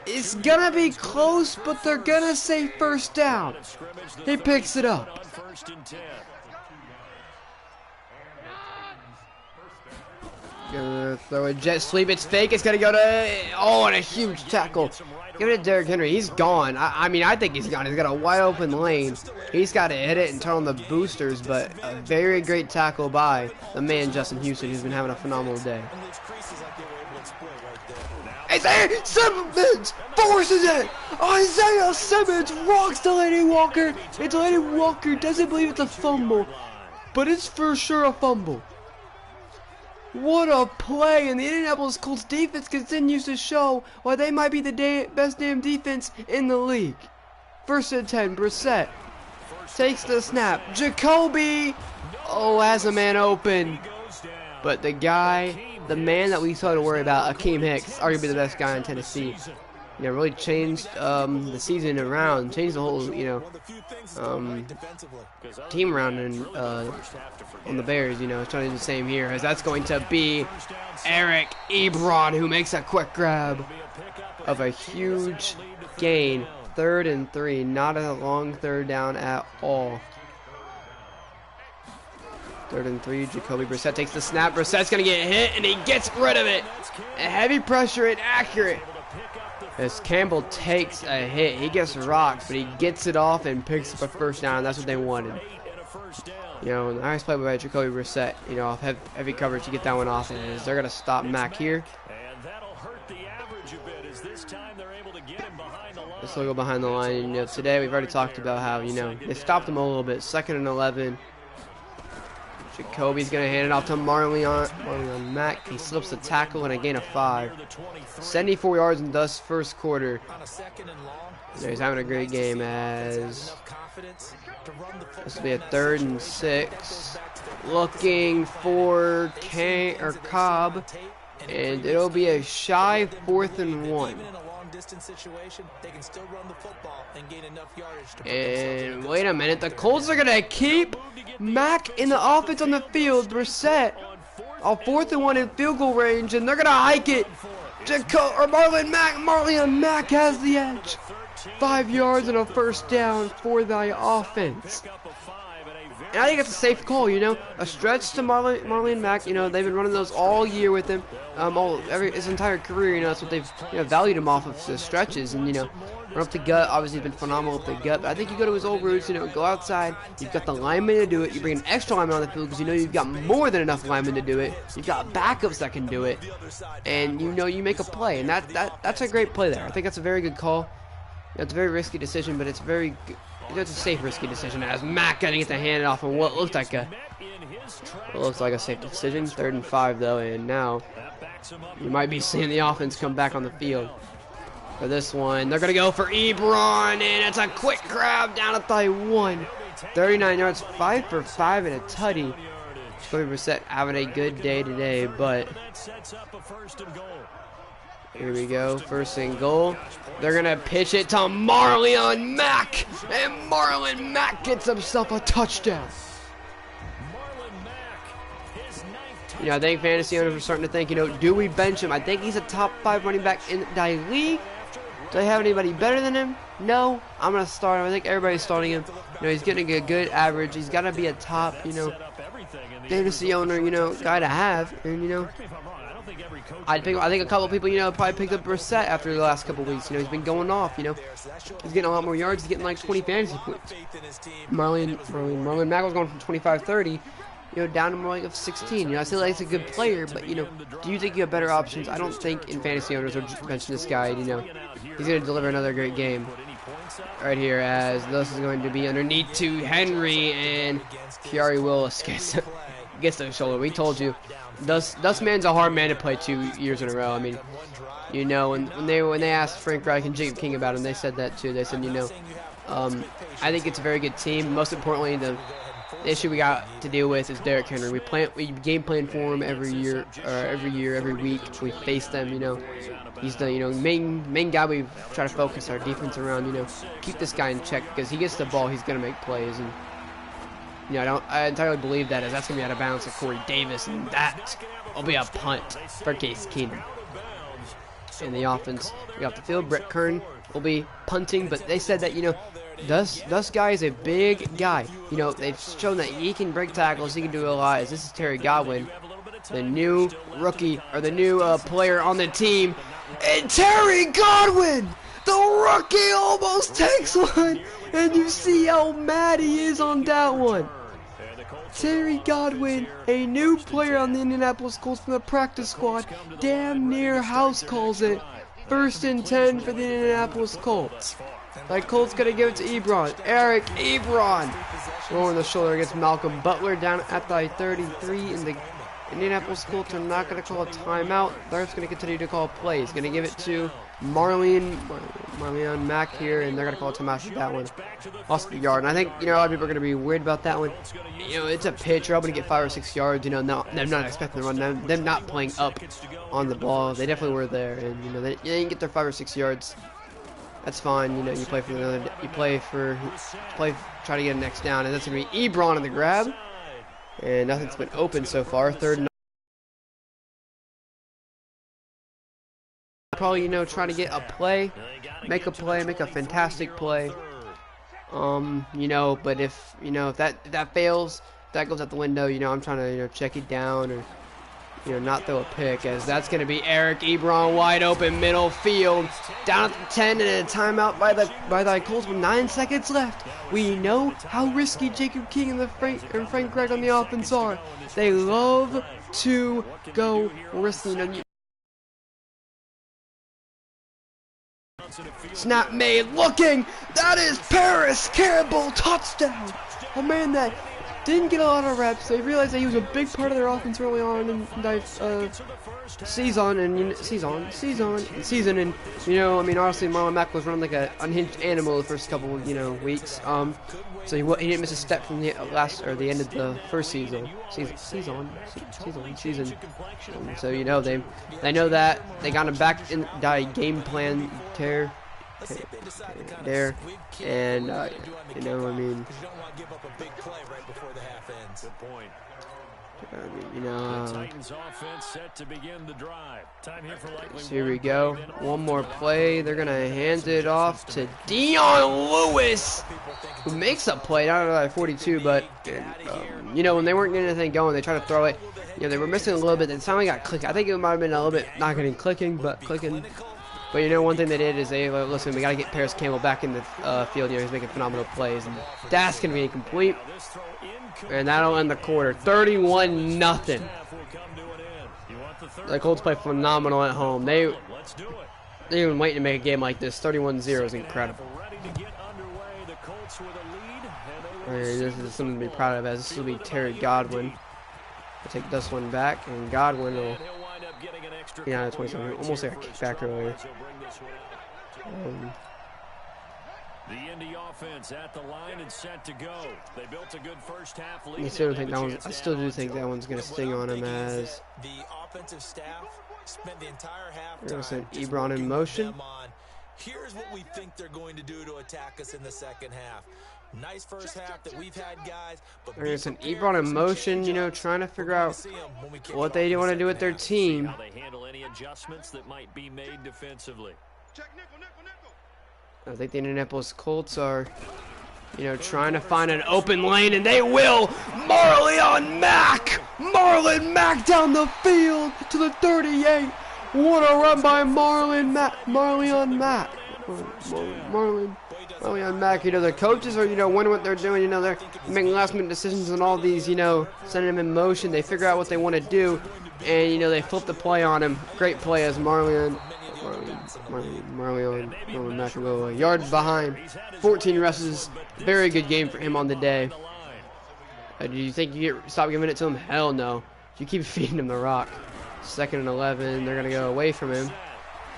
It's going to be close, but they're going to say 1st down. He picks it up. Gonna throw a jet sweep. It's fake. It's going to go to, and a huge tackle. Give it to Derrick Henry. He's gone. I mean, I think he's gone. He's got a wide open lane. He's got to hit it and turn on the boosters, but a very great tackle by the man, Justin Houston, who's been having a phenomenal day. Isaiah Simmons forces it. Isaiah Simmons rocks Delaney Walker. And Delaney Walker doesn't believe it's a fumble, but it's for sure a fumble. What a play, and the Indianapolis Colts defense continues to show why they might be the best damn defense in the league. 1st and 10, Brissett takes the snap. Jacoby, has a man open. But the man that we saw to worry about, Akeem Hicks, arguably the best guy in Tennessee, you know, really changed the season around, changed the whole, you know, team around and on the Bears. You know, it's trying to do the same here, as that's going to be Eric Ebron, who makes a quick grab of a huge gain. 3rd and 3, not a long 3rd down at all. 3rd and 3, Jacoby Brissett takes the snap. Brissett's going to get hit, and he gets rid of it. A heavy pressure and accurate. As Campbell takes a hit, he gets rocked, but he gets it off and picks up a 1st down. That's what they wanted. You know, nice play by Jacoby Brissett. You know, heavy coverage to get that one off, and they're going to stop Mack here. This will go behind the line. You know, today we've already talked about how, you know, they stopped him a little bit. 2nd and 11. Jacoby's going to hand it off to Marlon Mack. He slips the tackle and a gain of 5. 74 yards in thus 1st quarter. He's having a great game, as this will be a 3rd and 6. Looking for Cobb, and it'll be a shy 4th and 1. distance situation, they can still run the football and gain enough yardage to put And wait a minute, the Colts are gonna keep Mack in the offense on the field. Brissett on 4th and 1 in field goal range, and they're gonna hike it. Marlon Mack has the edge. 5 yards and a first down for the offense. And I think it's a safe call, you know, a stretch to Marlon Mack. You know, they've been running those all year with him, his entire career. You know, that's what they've valued him off of, the stretches. And you know, run up the gut. Obviously, he's been phenomenal with the gut. But I think you go to his old roots. You know, go outside. You've got the linemen to do it. You bring an extra lineman on the field because you know you've got more than enough linemen to do it. You've got backups that can do it, and you know you make a play. And that's a great play there. I think that's a very good call. It's a very risky decision, but it's very good. It's a safe, risky decision as Mack gonna get the hand off on what looks like a safe decision. 3rd and 5 though, and now you might be seeing the offense come back on the field for this one. They're gonna go for Ebron, and it's a quick grab down at the 1. 39 yards, 5 for 5 and a tutty. Jacoby Brissett having a good day today, but here we go, 1st and goal. They're going to pitch it to Marlon Mack, and Marlon Mack gets himself a touchdown. You know, I think fantasy owners are starting to think, you know, do we bench him? I think he's a top 5 running back in the league. Do they have anybody better than him? No, I'm going to start him. I think everybody's starting him. You know, he's getting a good average. He's got to be a top, you know, fantasy owner, you know, guy to have. And, you know, I think a couple of people, you know, probably picked up Brissett after the last couple of weeks. You know, he's been going off. You know, he's getting a lot more yards. He's getting like 20 fantasy points. Marlon Mack was going from 25-30, you know, down to more like of 16. You know, I still like he's a good player, but you know, do you think you have better options? I don't think in fantasy owners are benching this guy. You know, he's going to deliver another great game right here as this is going to be underneath to Henry, and Kiari Willis gets the shoulder. We told you. Thus man's a hard man to play 2 years in a row. I mean, you know, when they asked Frank Reich and Jacob King about him, they said that too. They said, you know, I think it's a very good team. Most importantly, the issue we got to deal with is Derrick Henry. We game plan for him every week. We face them. You know, he's the main guy we try to focus our defense around. You know, keep this guy in check because he gets the ball, he's gonna make plays. And you know, I entirely believe that as that's going to be out of bounds to Corey Davis, and that will be a punt for Case Keenum. In the offense, we got the field. Brett Kern will be punting, but they said that, you know, this guy is a big guy. You know, they've shown that he can break tackles, he can do a lot. As this is Terry Godwin, the new rookie, or the new player on the team. And Terry Godwin, the rookie, almost takes one. And you see how mad he is on that one. Terry Godwin, a new player on the Indianapolis Colts from the practice squad, damn near house calls it. 1st and 10 for the Indianapolis Colts. Like Colts gonna give it to Ebron. Eric Ebron. Rolling the shoulder against Malcolm Butler down at the 33, and the Indianapolis Colts are not going to call a timeout. They're just going to continue to call plays. Going to give it to Marlon Mack here, and they're going to call a timeout for that one. Lost the yard. And I think, you know, a lot of people are going to be worried about that one. You know, it's a pitch. You're hoping to get 5 or 6 yards. You know, they're not expecting to run them not playing up on the ball. They definitely were there, and you know, they didn't get their 5 or 6 yards. That's fine. You know, you play for another. Try to get a next down, and that's going to be Ebron on the grab. And nothing's been open so far. 3rd and probably, you know, trying to get a play, make a fantastic play. You know, but if that fails, that goes out the window. You know, I'm trying to, you know, check it down or, you know, not throw a pick, as that's going to be Eric Ebron wide open middle field down at the 10, and a timeout by the Colts with 9 seconds left. We know how risky Jacob King and Frank Reich on the offense are. They love to go risky. Snap made, looking. That is Paris Campbell, touchdown. A man that didn't get a lot of reps. They realized that he was a big part of their offense early on in the season, and and you know, I mean, honestly, Marlon Mack was running like an unhinged animal the first couple, weeks. So he didn't miss a step from the the end of the first season. So you know they know that they got him back in the game plan there, and you know, I mean. Good point. You know, Titans offense set to begin the drive. Time here for likely so here we go. One more play. They're gonna hand it off to Dion Lewis, who makes a play. I don't know, like 42, but you know, when they weren't getting anything going, they tried to throw it. You know, they were missing a little bit. It finally got clicking. I think it might have been a little bit not getting clicking, but clicking. But you know, one thing they did is they listen. We gotta get Paris Campbell back in the field. You know, he's making phenomenal plays, and that's gonna be incomplete. And that'll end the quarter. 31-0. The Colts play phenomenal at home. They've been waiting to make a game like this. 31-0 is incredible. This is something to be proud of, as this will be Terry Godwin. I'll take this one back, and Godwin will. Yeah, 27. Almost like a kickback earlier. The Indy offense at the line and set to go. They built a good first half lead. I still do think that one's gonna sting on him, as the offensive staff spent the entire half. We're gonna send Ebron in motion. Here's what we think they're going to do to attack us in the second half. Nice first half that we've had, guys. But we're gonna send Ebron in motion, you know, trying to figure out what they want to do with their team. How they handle any adjustments that might be made defensively. I think the Indianapolis Colts are, you know, trying to find an open lane, and they will. Marlon Mack down the field to the 38. What a run by Marlon Mack. Marlon Mack. You know, the coaches are, you know, wondering what they're doing. You know, they're making last-minute decisions on all these, you know, sending them in motion. They figure out what they want to do, and, you know, they flip the play on him. Great play as Marlon Mack will go a yard behind. 14 rushes. Very good game for him on the day. Do you think you stop giving it to him? Hell no. You keep feeding him the rock. 2nd and 11. They're going to go away from him.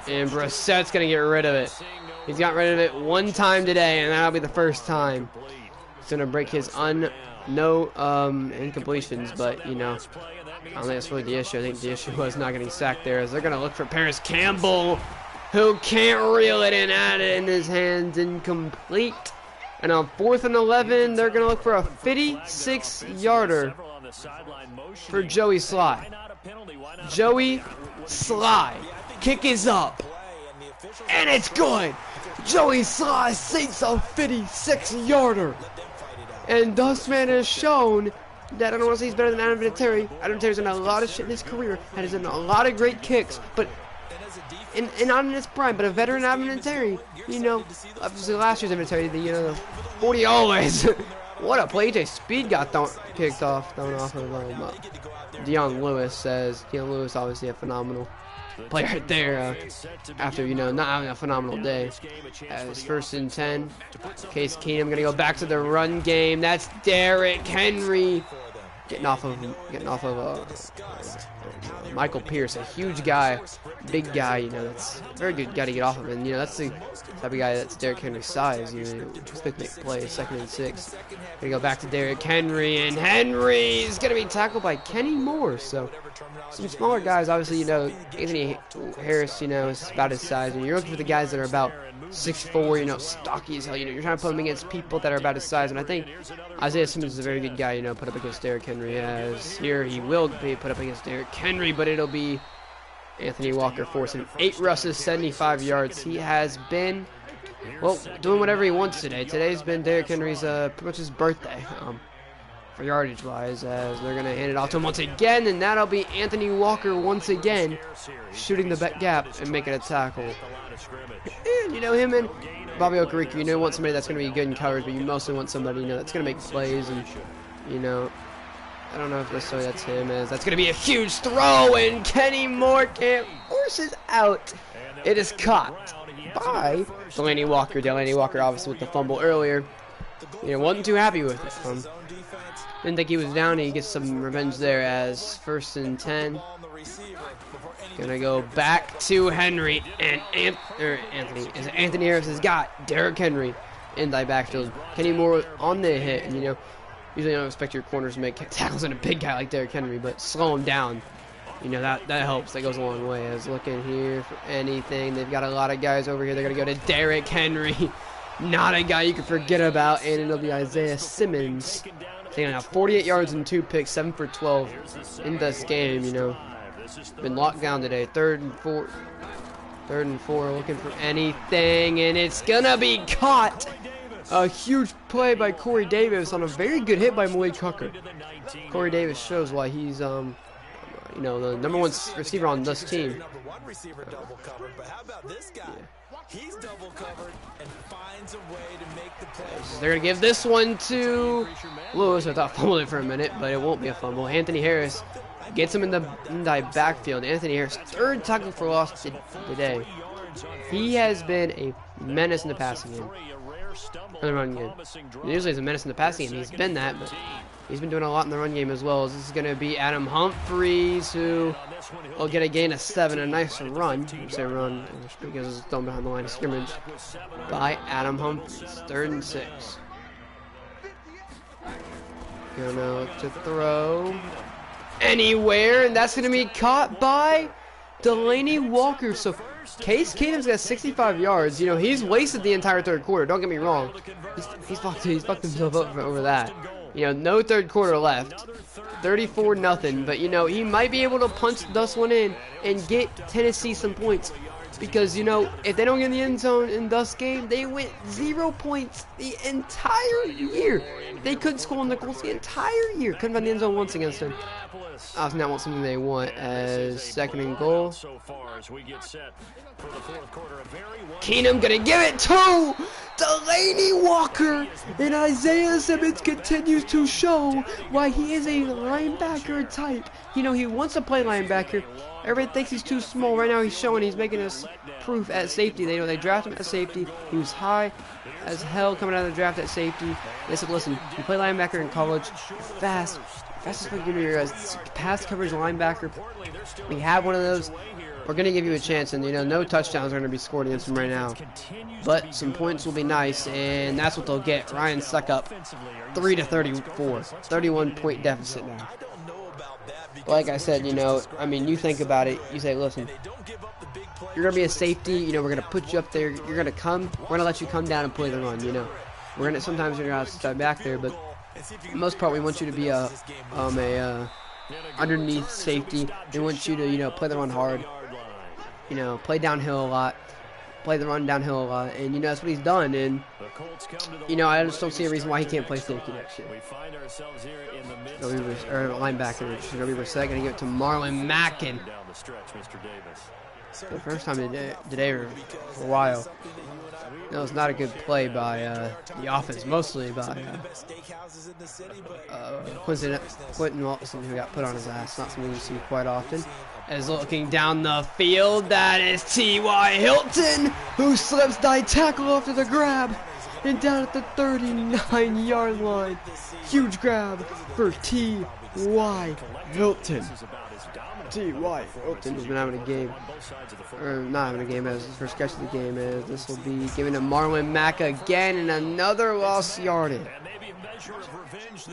And Brissett's going to get rid of it. He's got rid of it one time today, and that'll be the first time. He's going to break his incompletions, but, you know, I don't think that's really the issue. I think the issue was not getting sacked there, as they're going to look for Paris Campbell, who can't reel it in, at it in his hands, incomplete. And on 4th and 11, they're going to look for a 56-yarder for Joey Sly. Joey Sly. Kick is up. And it's good. Joey Sly sinks a 56-yarder. And thus man has shown that I don't want to say he's better than Adam Vinatieri. Adam Vinatieri's done a lot of shit in his career, and has done a lot of great kicks, but and not in his prime. But a veteran Adam Vinatieri, you know, obviously last year's Vinatieri, the 40 always. What a play! AJ Speed got thrown off of Dion Lewis. Says Dion Lewis, obviously a phenomenal play right there. After, you know, not having a phenomenal day. As 1st and 10. Case Keenum gonna go back to the run game. That's Derrick Henry getting off of Michael Pierce, a huge guy, big guy. You know, that's a very good guy to get off of, and you know that's the type of guy that's Derrick Henry's size. You know, just make plays. 2nd and 6. Gonna go back to Derrick Henry, and Henry's gonna be tackled by Kenny Moore. So some smaller guys, obviously, you know, Anthony Harris, you know, is about his size, and you're looking for the guys that are about 6'4", you know, stocky as hell. You know, you're trying to put him against people that are about his size, and I think Isaiah Simmons is a very good guy, you know, put up against Derrick Henry. As here he will be put up against Derrick Henry, but it'll be Anthony Walker forcing 8 rushes, 75 yards. He has been, well, doing whatever he wants today. Today's been Derrick Henry's pretty much his birthday, for yardage wise, as they're gonna hand it off to him once again, and that'll be Anthony Walker once again shooting the gap and making a tackle. And you know, him and Bobby Okereke, you know, you want somebody that's gonna be good in coverage, but you mostly want somebody, you know, that's gonna make plays. And you know, I don't know if necessarily that's him, as that's gonna be a huge throw, and Kenny Moore can't force it out. It is caught by Delaney Walker. Delaney Walker obviously with the fumble earlier, you know, wasn't too happy with it. Didn't think he was down. He gets some revenge there as 1st and 10. Gonna go back to Henry, and Anthony Harris has got Derrick Henry in the backfield. Kenny Moore on the hit, and usually you don't expect your corners to make tackles on a big guy like Derrick Henry, but slow him down. That helps. That goes a long way. I was looking here for anything. They've got a lot of guys over here. They're gonna go to Derrick Henry, not a guy you can forget about, and it'll be Isaiah Simmons. Taking out 48 yards and 2 picks, 7 for 12 in this game. Been locked down today. 3rd and 4, looking for anything, and it's gonna be caught. A huge play by Corey Davis on a very good hit by Malik Tucker. Corey Davis shows why he's the #1 receiver on this team. He's double covered and finds a way to make the play. They're gonna give this one to Lewis. I thought fumbled it for a minute, but it won't be a fumble. Anthony Harris gets him in the backfield. Anthony Harris, 3rd tackle for loss today. He has been a menace in the passing game. In the run game. Usually he's a menace in the passing game. He's been that, but he's been doing a lot in the run game as well. This is going to be Adam Humphries, who will get a gain of 7. A nice run. I say run because it's done behind the line of scrimmage by Adam Humphries. 3rd and 6. Gonna look to throw anywhere, and that's going to be caught by Delaney Walker. So Case Keenum's got 65 yards. He's wasted the entire 3rd quarter. Don't get me wrong. He's fucked himself up over that. No 3rd quarter left. 34-0. But he might be able to punch this one in and get Tennessee some points. Because, if they don't get in the end zone in this game, they went 0 points the entire year. They couldn't score on the Colts the entire year. Couldn't find the end zone once against them. That's not something they want as 2nd and goal. Keenum gonna give it to Delaney Walker, and Isaiah Simmons continues to show why he is a linebacker type. He wants to play linebacker. Everybody thinks he's too small. Right now he's showing he's making us proof at safety. They drafted him at safety. He was high as hell coming out of the draft at safety. They said, listen, you play linebacker in college, fastest way to do your pass coverage linebacker. We have one of those. We're going to give you a chance, and no touchdowns are going to be scored against him right now. But some points will be nice, and that's what they'll get. Ryan stuck up 3-34, 31-point deficit now. But like I said, you think about it. You say, listen, you're going to be a safety. We're going to put you up there. You're going to come. We're going to let you come down and play the run. Sometimes you're going to start back there, but for the most part, we want you to be a underneath safety. We want you to play the run hard. Play downhill a lot. Play the run downhill a lot, and that's what he's done. And I just don't see a reason why he can't play safety next year. Linebacker. Jacoby Brissett gonna give it to Marlon Mack, the first time today or for a while. It's not a good play by the offense, mostly by Quentin Watson, who got put on his ass. Not something you see quite often. As looking down the field, that is T.Y. Hilton, who slips die tackle after the grab, and down at the 39-yard line. Huge grab for T.Y. Hilton. T.Y. Hilton has been having a game, or not having a game, as his first catch of the game. As this will be given to Marlon Mack again, and another lost yardage.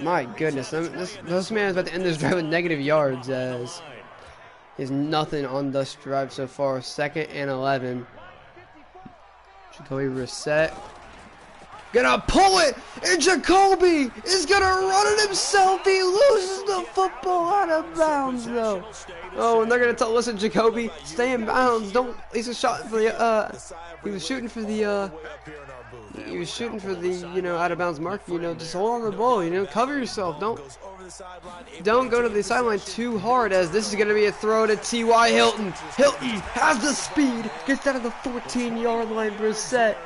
My goodness, this man is about to end this drive with negative yards, as he has nothing on this drive so far. 2nd and 11. Jacoby Brissett gonna pull it, and Jacoby is gonna run it himself. He loses the football out of bounds, though. Oh, and they're gonna tell, listen, Jacoby, stay in bounds. Don't. He's a shot for the. He was shooting for the. Out of bounds mark. Just hold on to the ball. Cover yourself. Don't go to the sideline too hard, as this is gonna be a throw to T.Y. Hilton. Hilton has the speed. Gets out of the 14-yard line. Brissett.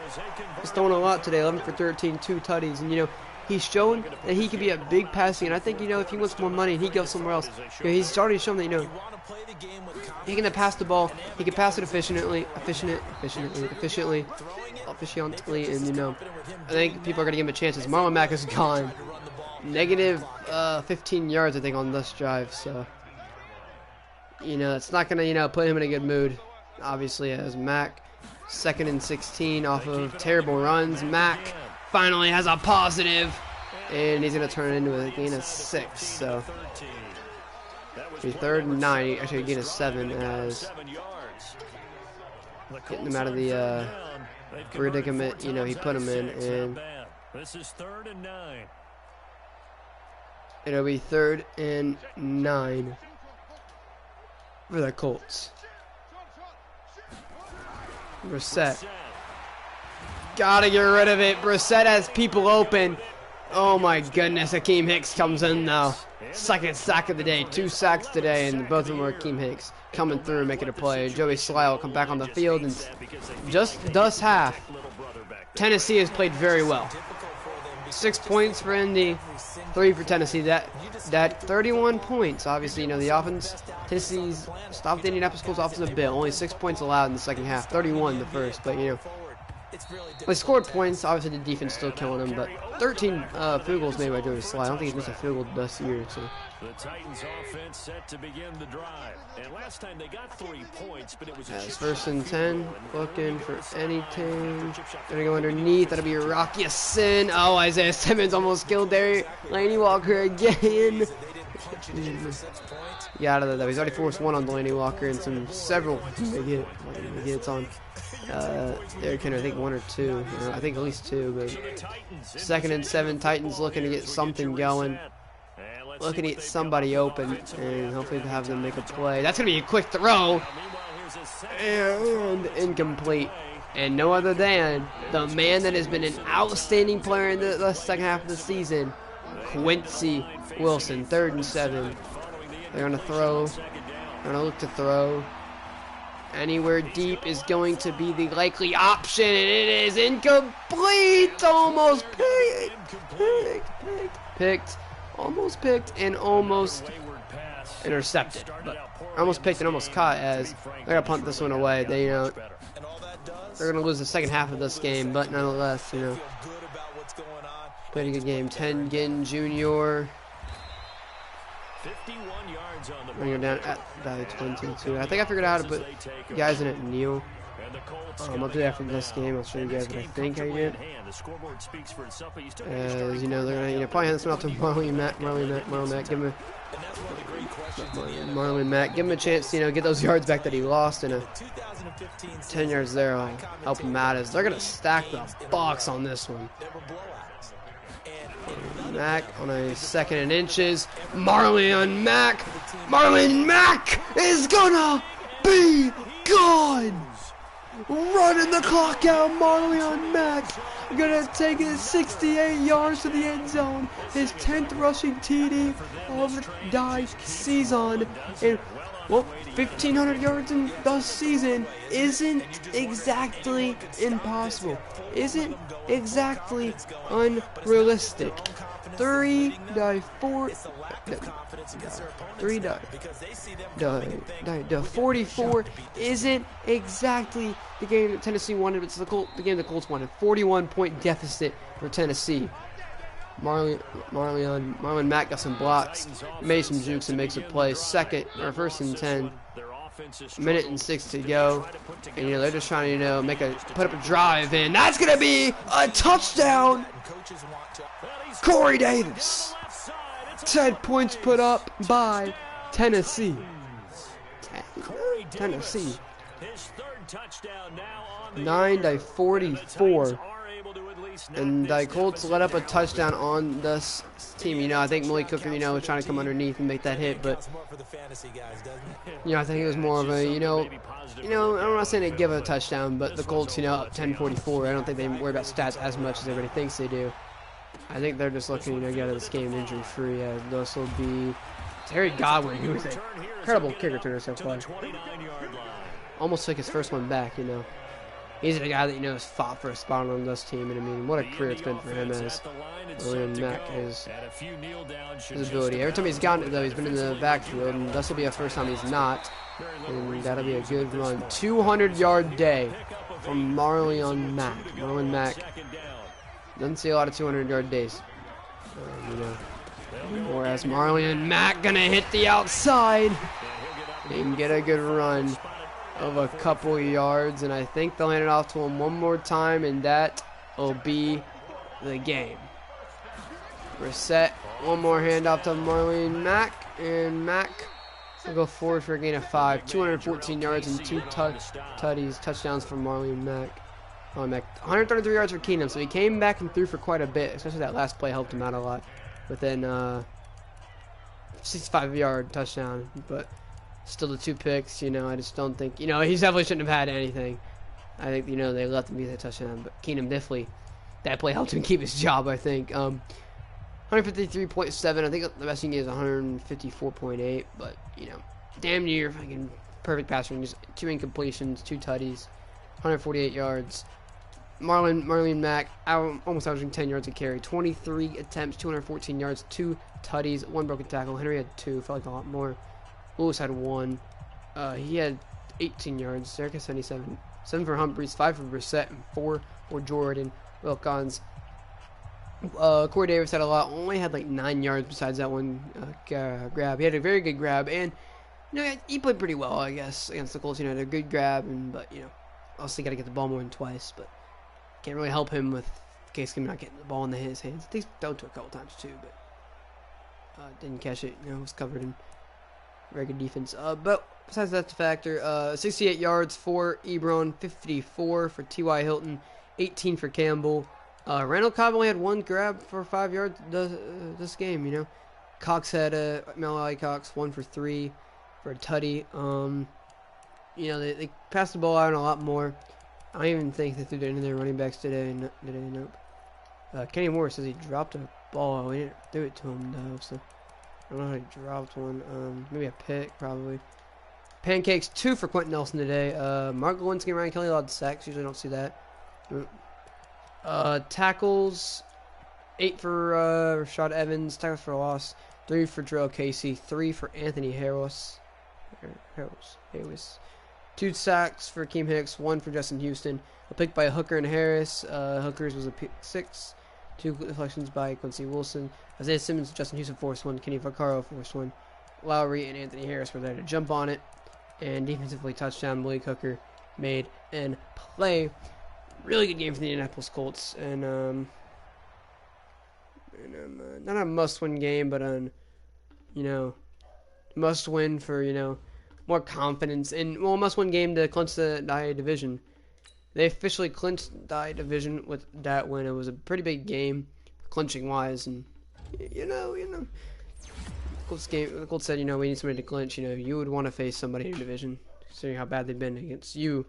He's throwing a lot today, 11 for 13, 2 tutties, and he's shown that he can be a big passing. And I think if he wants more money and he goes somewhere else, he's already shown that he can pass the ball, he can pass it efficiently, and I think people are gonna give him a chance. As Marlon Mack is gone, negative 15 yards, I think, on this drive. So, you know, it's not going to, you know, put him in a good mood. Obviously, as Mac, 2nd and 16 off of terrible runs. Mac finally has a positive, and he's going to turn it into a gain of 6. So, be 3rd and 9. Actually, a gain of 7 as getting them out of the predicament, you know, he put them in. And this is 3rd and 9. It'll be 3rd and 9 for the Colts. Brissett. Gotta get rid of it. Brissett has people open. Oh my goodness, Akeem Hicks comes in now. 2nd sack of the day. 2 sacks today, and both of them are Akeem Hicks coming through and making a play. Joey Sly will come back on the field and just does half. Tennessee has played very well. 6 points for Indy, 3 for Tennessee. That 31 points, obviously, you know, the offense, Tennessee's stopped the Indianapolis Colts offensive bit. Only 6 points allowed in the second half, 31 in the first. But, you know, they scored points. Obviously, the defense still killing them. But 13 field goals made by Joey Sly. I don't think he's missed a field goal this year. So. The Titans offense set to begin the drive. And last time they got 3 points, but it was As 1st and 10, looking for anything. Gonna go underneath. That'll be a Rocky sin. Oh, Isaiah Simmons almost killed there. Delaney Walker again. Get out of there though. He's already forced 1 on Delaney Walker and several big hits on Derrick Henry. I think 1 or 2. I think at least 2. But 2nd and 7, Titans looking to get something going. Looking to get somebody open and hopefully to have them make a play. That's going to be a quick throw. And incomplete. And no other than the man that has been an outstanding player in the second half of the season, Quincy Wilson. 3rd and 7. They're going to throw. They're going to look to throw. Anywhere deep is going to be the likely option, and it is incomplete. Almost picked. Almost picked and almost intercepted. But almost picked and almost caught as they're going to punt this one away. They, you know, they're going to lose the second half of this game, but nonetheless, you know, played a good game. 10 Ginn Jr. 51 yards on the Bring her down at value 22. I think I figured out how to put guys in at kneel. I'll do that after this game. I'll show you guys what I think I did. As you know, they're gonna probably hand this one out to Marlon Mack. Give him a chance to, you know, get those yards back that he lost, and 10 yards there will help him out. As they're gonna stack the box on this one. Mack on a 2nd and inches. Marlon Mack is gonna be gone. Running the clock out, Marlon Mack gonna take it 68 yards to the end zone. His 10th rushing TD of the season. And, well, 1,500 yards in the season isn't exactly impossible. Isn't exactly unrealistic. 44 isn't exactly the game that Tennessee wanted, but it's the game the Colts wanted. 41-point deficit for Tennessee. Marlon Mack got some blocks, made some jukes, and makes a play. 1st and 10. Minute and 6 to go, and you know they're just trying to, you know, put up a drive, and that's gonna be a touchdown. Corey Davis. 10 points put up by Tennessee. Tennessee. 9-44. And the Colts let up a touchdown on this team. You know, I think Malik Cooker, you know, was trying to come underneath and make that hit, but you know, I think it was more of a, you know, I'm not saying they give a touchdown, but the Colts, you know, up 10-44. I don't think they worry about stats as much as everybody thinks they do. I think they're just looking, you know, get out of this game injury free. This will be Terry Godwin, who is an incredible kick returner so far. Almost took his first one back, you know. He's the guy that, you know, has fought for a spot on this team, and I mean, what a career it's been for him as Marlon Mack, his ability. Every time he's gotten it, though, he's been in the backfield, and this will be the first time he's not, and that'll be a good run. 200-yard day from Marlon Mack. Marlon Mack doesn't see a lot of 200-yard days. Whereas Marley and Mack gonna hit the outside and get a good run of a couple yards, and I think they'll hand it off to him one more time, and that will be the game. Reset, one more handoff to Marley and Mack will go forward for a gain of 5, 214 yards and 2 touchdowns for Marley and Mack. 133 yards for Keenum, so he came back and threw for quite a bit, especially that last play helped him out a lot. Within 65-yard touchdown, but still the 2 picks, I just don't think, he definitely shouldn't have had anything. I think, they let him get that touchdown, but Keenum definitely, that play helped him keep his job, I think. 153.7, I think the best he can get is 154.8, but, damn near fucking perfect pass range. 2 incompletions, 2 tutties, 148 yards. Marlon Mack almost averaging 10 yards a carry, 23 attempts, 214 yards, 2 tutties, 1 broken tackle. Henry had 2, felt like a lot more. Lewis had 1. He had 18 yards. Derek had 77. 7 for Humphries, 5 for Brissett, and 4 for Jordan Wilkins. Corey Davis had a lot, only had like 9 yards besides that one grab. He had a very good grab, and he played pretty well, I guess, against the Colts. Had a good grab, but also got to get the ball more than twice, but can't really help him with Case Keenum not getting the ball in his hands. I think he threw to a couple times too, but didn't catch it. Was covered in very good defense. But besides that's a factor. 68 yards for Ebron, 54 for T.Y. Hilton, 18 for Campbell. Randall Cobb only had 1 grab for 5 yards this game. Cox had Malachi Cox 1 for 3 for a tutty. They passed the ball out a lot more. I don't even think they threw any of their running backs today. Nope. Kenny Moore says he dropped a ball. We didn't do it to him though, so I don't know how he dropped one. Maybe a pick, probably. Pancakes 2 for Quentin Nelson today. Mark Lewinsky and Ryan Kelly allowed sacks. Usually don't see that. Tackles 8 for Rashad Evans. Tackles for a loss 3 for Drell Casey. 3 for Anthony Harris. 2 sacks for Keem Hicks, 1 for Justin Houston. A pick by Hooker and Harris. Hooker's was a pick 6. 2 deflections by Quincy Wilson. Isaiah Simmons, Justin Houston forced 1. Kenny Vaccaro forced 1. Lowry and Anthony Harris were there to jump on it. And defensively, touchdown Malik Hooker made and play. Really good game for the Indianapolis Colts. And not a must-win game, but must-win for, more confidence, and must-win game to clinch the division. They officially clinched the division with that win. It was a pretty big game, clinching wise, and the Colts said, we need somebody to clinch. You would want to face somebody in the division, considering how bad they've been against you,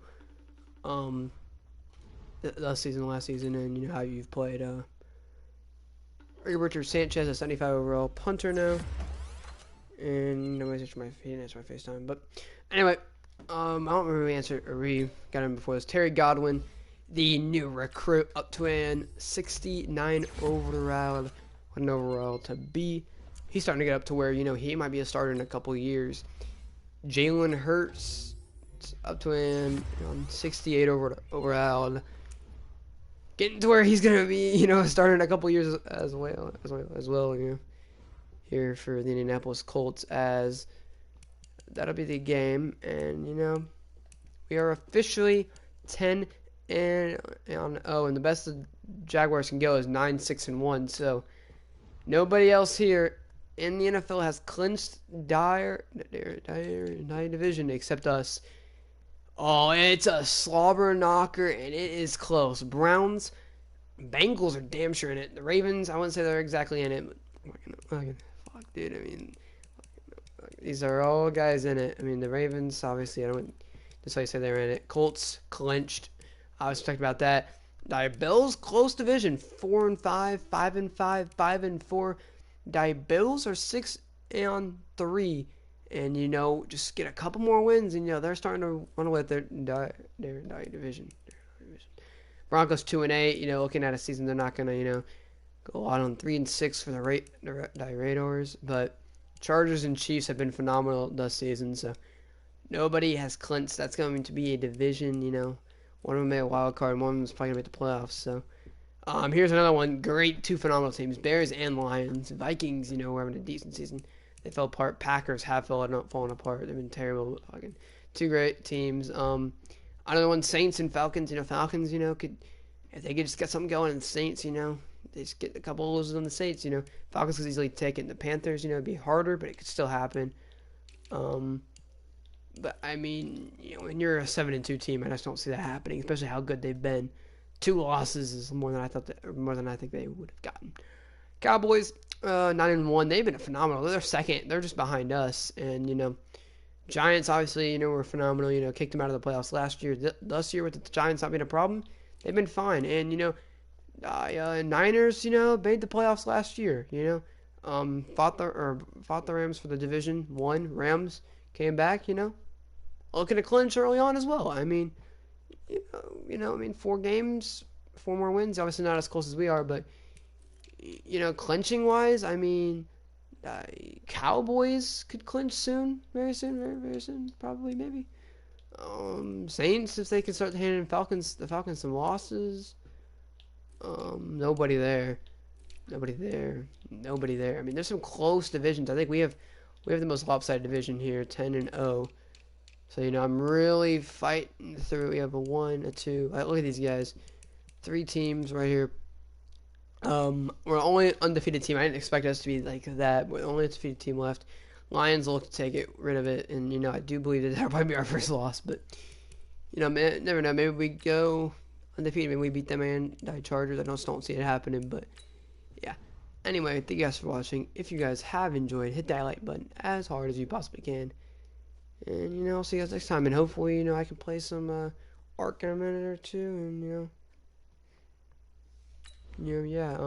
last season, and how you've played. Richard Sanchez, a 75 overall punter now. And nobody's answered my FaceTime. But anyway, I don't remember we answered or we got him before this. Terry Godwin, the new recruit, up to an 69 overall. What an overall to be. He's starting to get up to where, he might be a starter in a couple years. Jalen Hurts, up to an 68 overall. Getting to where he's going to be, a starter in a couple years as well. Here for the Indianapolis Colts, as that'll be the game, and we are officially 10-0, and the best the Jaguars can go is 9-6-1. So nobody else here in the NFL has clinched dire division except us. Oh, it's a slobber knocker, and it is close. Browns, Bengals are damn sure in it. The Ravens, I wouldn't say they're exactly in it, but dude, these are all guys in it. The Ravens, obviously, that's why you say they're in it. Colts clinched. I was talking about that. The Bills, close division, 4-5, 5-5, 5-4. The Bills are 6-3, and just get a couple more wins, and they're starting to run away with their division. Broncos 2-8. Looking at a season, they're not gonna go out on 3-6 for the Raiders, but Chargers and Chiefs have been phenomenal this season, so nobody has clinched. That's going to be a division, One of them made a wild card, and one of them is probably going to make the playoffs, so Here's another one. Great, two phenomenal teams: Bears and Lions. Vikings, were having a decent season. They fell apart. Packers have fallen apart. They've been terrible. Fucking two great teams. Another one: Saints and Falcons. Falcons, could if they could just get something going. And the Saints, they just get a couple of losses on the Saints. Falcons could easily take it. And the Panthers, it'd be harder, but it could still happen. But I mean, when you're a 7-2 team, I just don't see that happening. Especially how good they've been. 2 losses is more than I think they would have gotten. Cowboys, 9-1. They've been phenomenal. They're second. They're just behind us. And Giants obviously were phenomenal. Kicked them out of the playoffs last year. This year with the Giants not being a problem, they've been fine. And Niners, made the playoffs last year. Fought the Rams for the division. Won. Rams came back. Looking to clinch early on as well. I mean. 4 games, 4 more wins. Obviously not as close as we are, but clinching wise, I mean, Cowboys could clinch soon, very soon, very very soon, probably maybe. Saints if they can start handing the Falcons some losses. Nobody there. I mean, there's some close divisions. I think we have the most lopsided division here, 10-0. So, I'm really fighting through. We have a 1, a 2. Look at these guys. 3 teams right here. We're the only undefeated team. I didn't expect us to be like that. We're the only undefeated team left. Lions will look to take rid of it. And, I do believe that that'll probably be our first loss. But, man, never know. Maybe we go undefeated. Maybe we beat them and die Chargers. I just don't see it happening. But, yeah. Anyway, thank you guys for watching. If you guys have enjoyed, hit that like button as hard as you possibly can. And, I'll see you guys next time. And hopefully, I can play some Ark in a minute or two. And, yeah.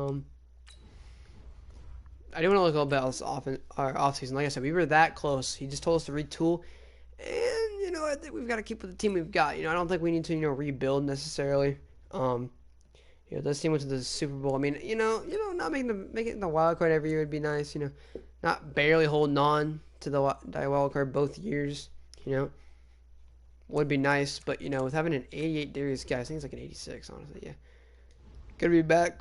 I do want to look a little bit else off season. Like I said, we were that close. He just told us to retool. And, I think we've got to keep with the team we've got. I don't think we need to, rebuild necessarily. This team went to the Super Bowl. I mean, not making the wild card every year would be nice. Not barely holding on to the wild card both years, would be nice. But, with having an 88 Darius guy, I think it's like an 86, honestly, yeah. Gonna be back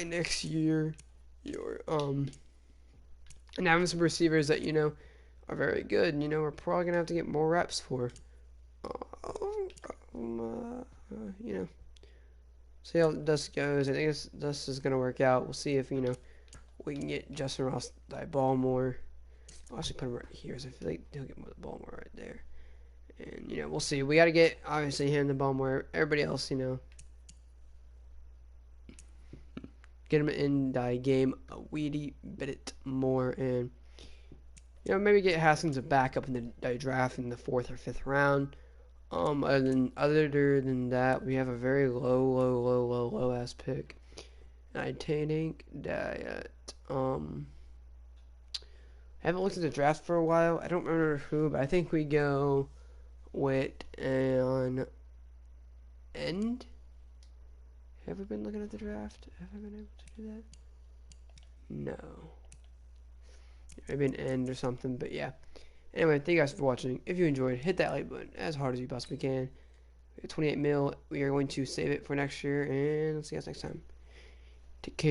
next year. And having some receivers that, are very good. And, we're probably gonna have to get more reps for. See how this goes. I think this is gonna work out. We'll see if, we can get Justin Ross the ball more. I'll actually put him right here, so I feel like he'll get the ball more right there. And, we'll see. We got to get, obviously, him the ball more. Everybody else, get him in the game a weedy bit more. And, maybe get Haskins a backup in the draft in the 4th or 5th round. Other than that, we have a very low ass pick. I think that, I haven't looked at the draft for a while. I don't remember who, but I think we go with an end. Have we been looking at the draft? Have I been able to do that? No. Maybe an end or something, but yeah. Anyway, thank you guys for watching. If you enjoyed, hit that like button as hard as you possibly can. We have 28 mil. We are going to save it for next year, and let's see you guys next time. Take care.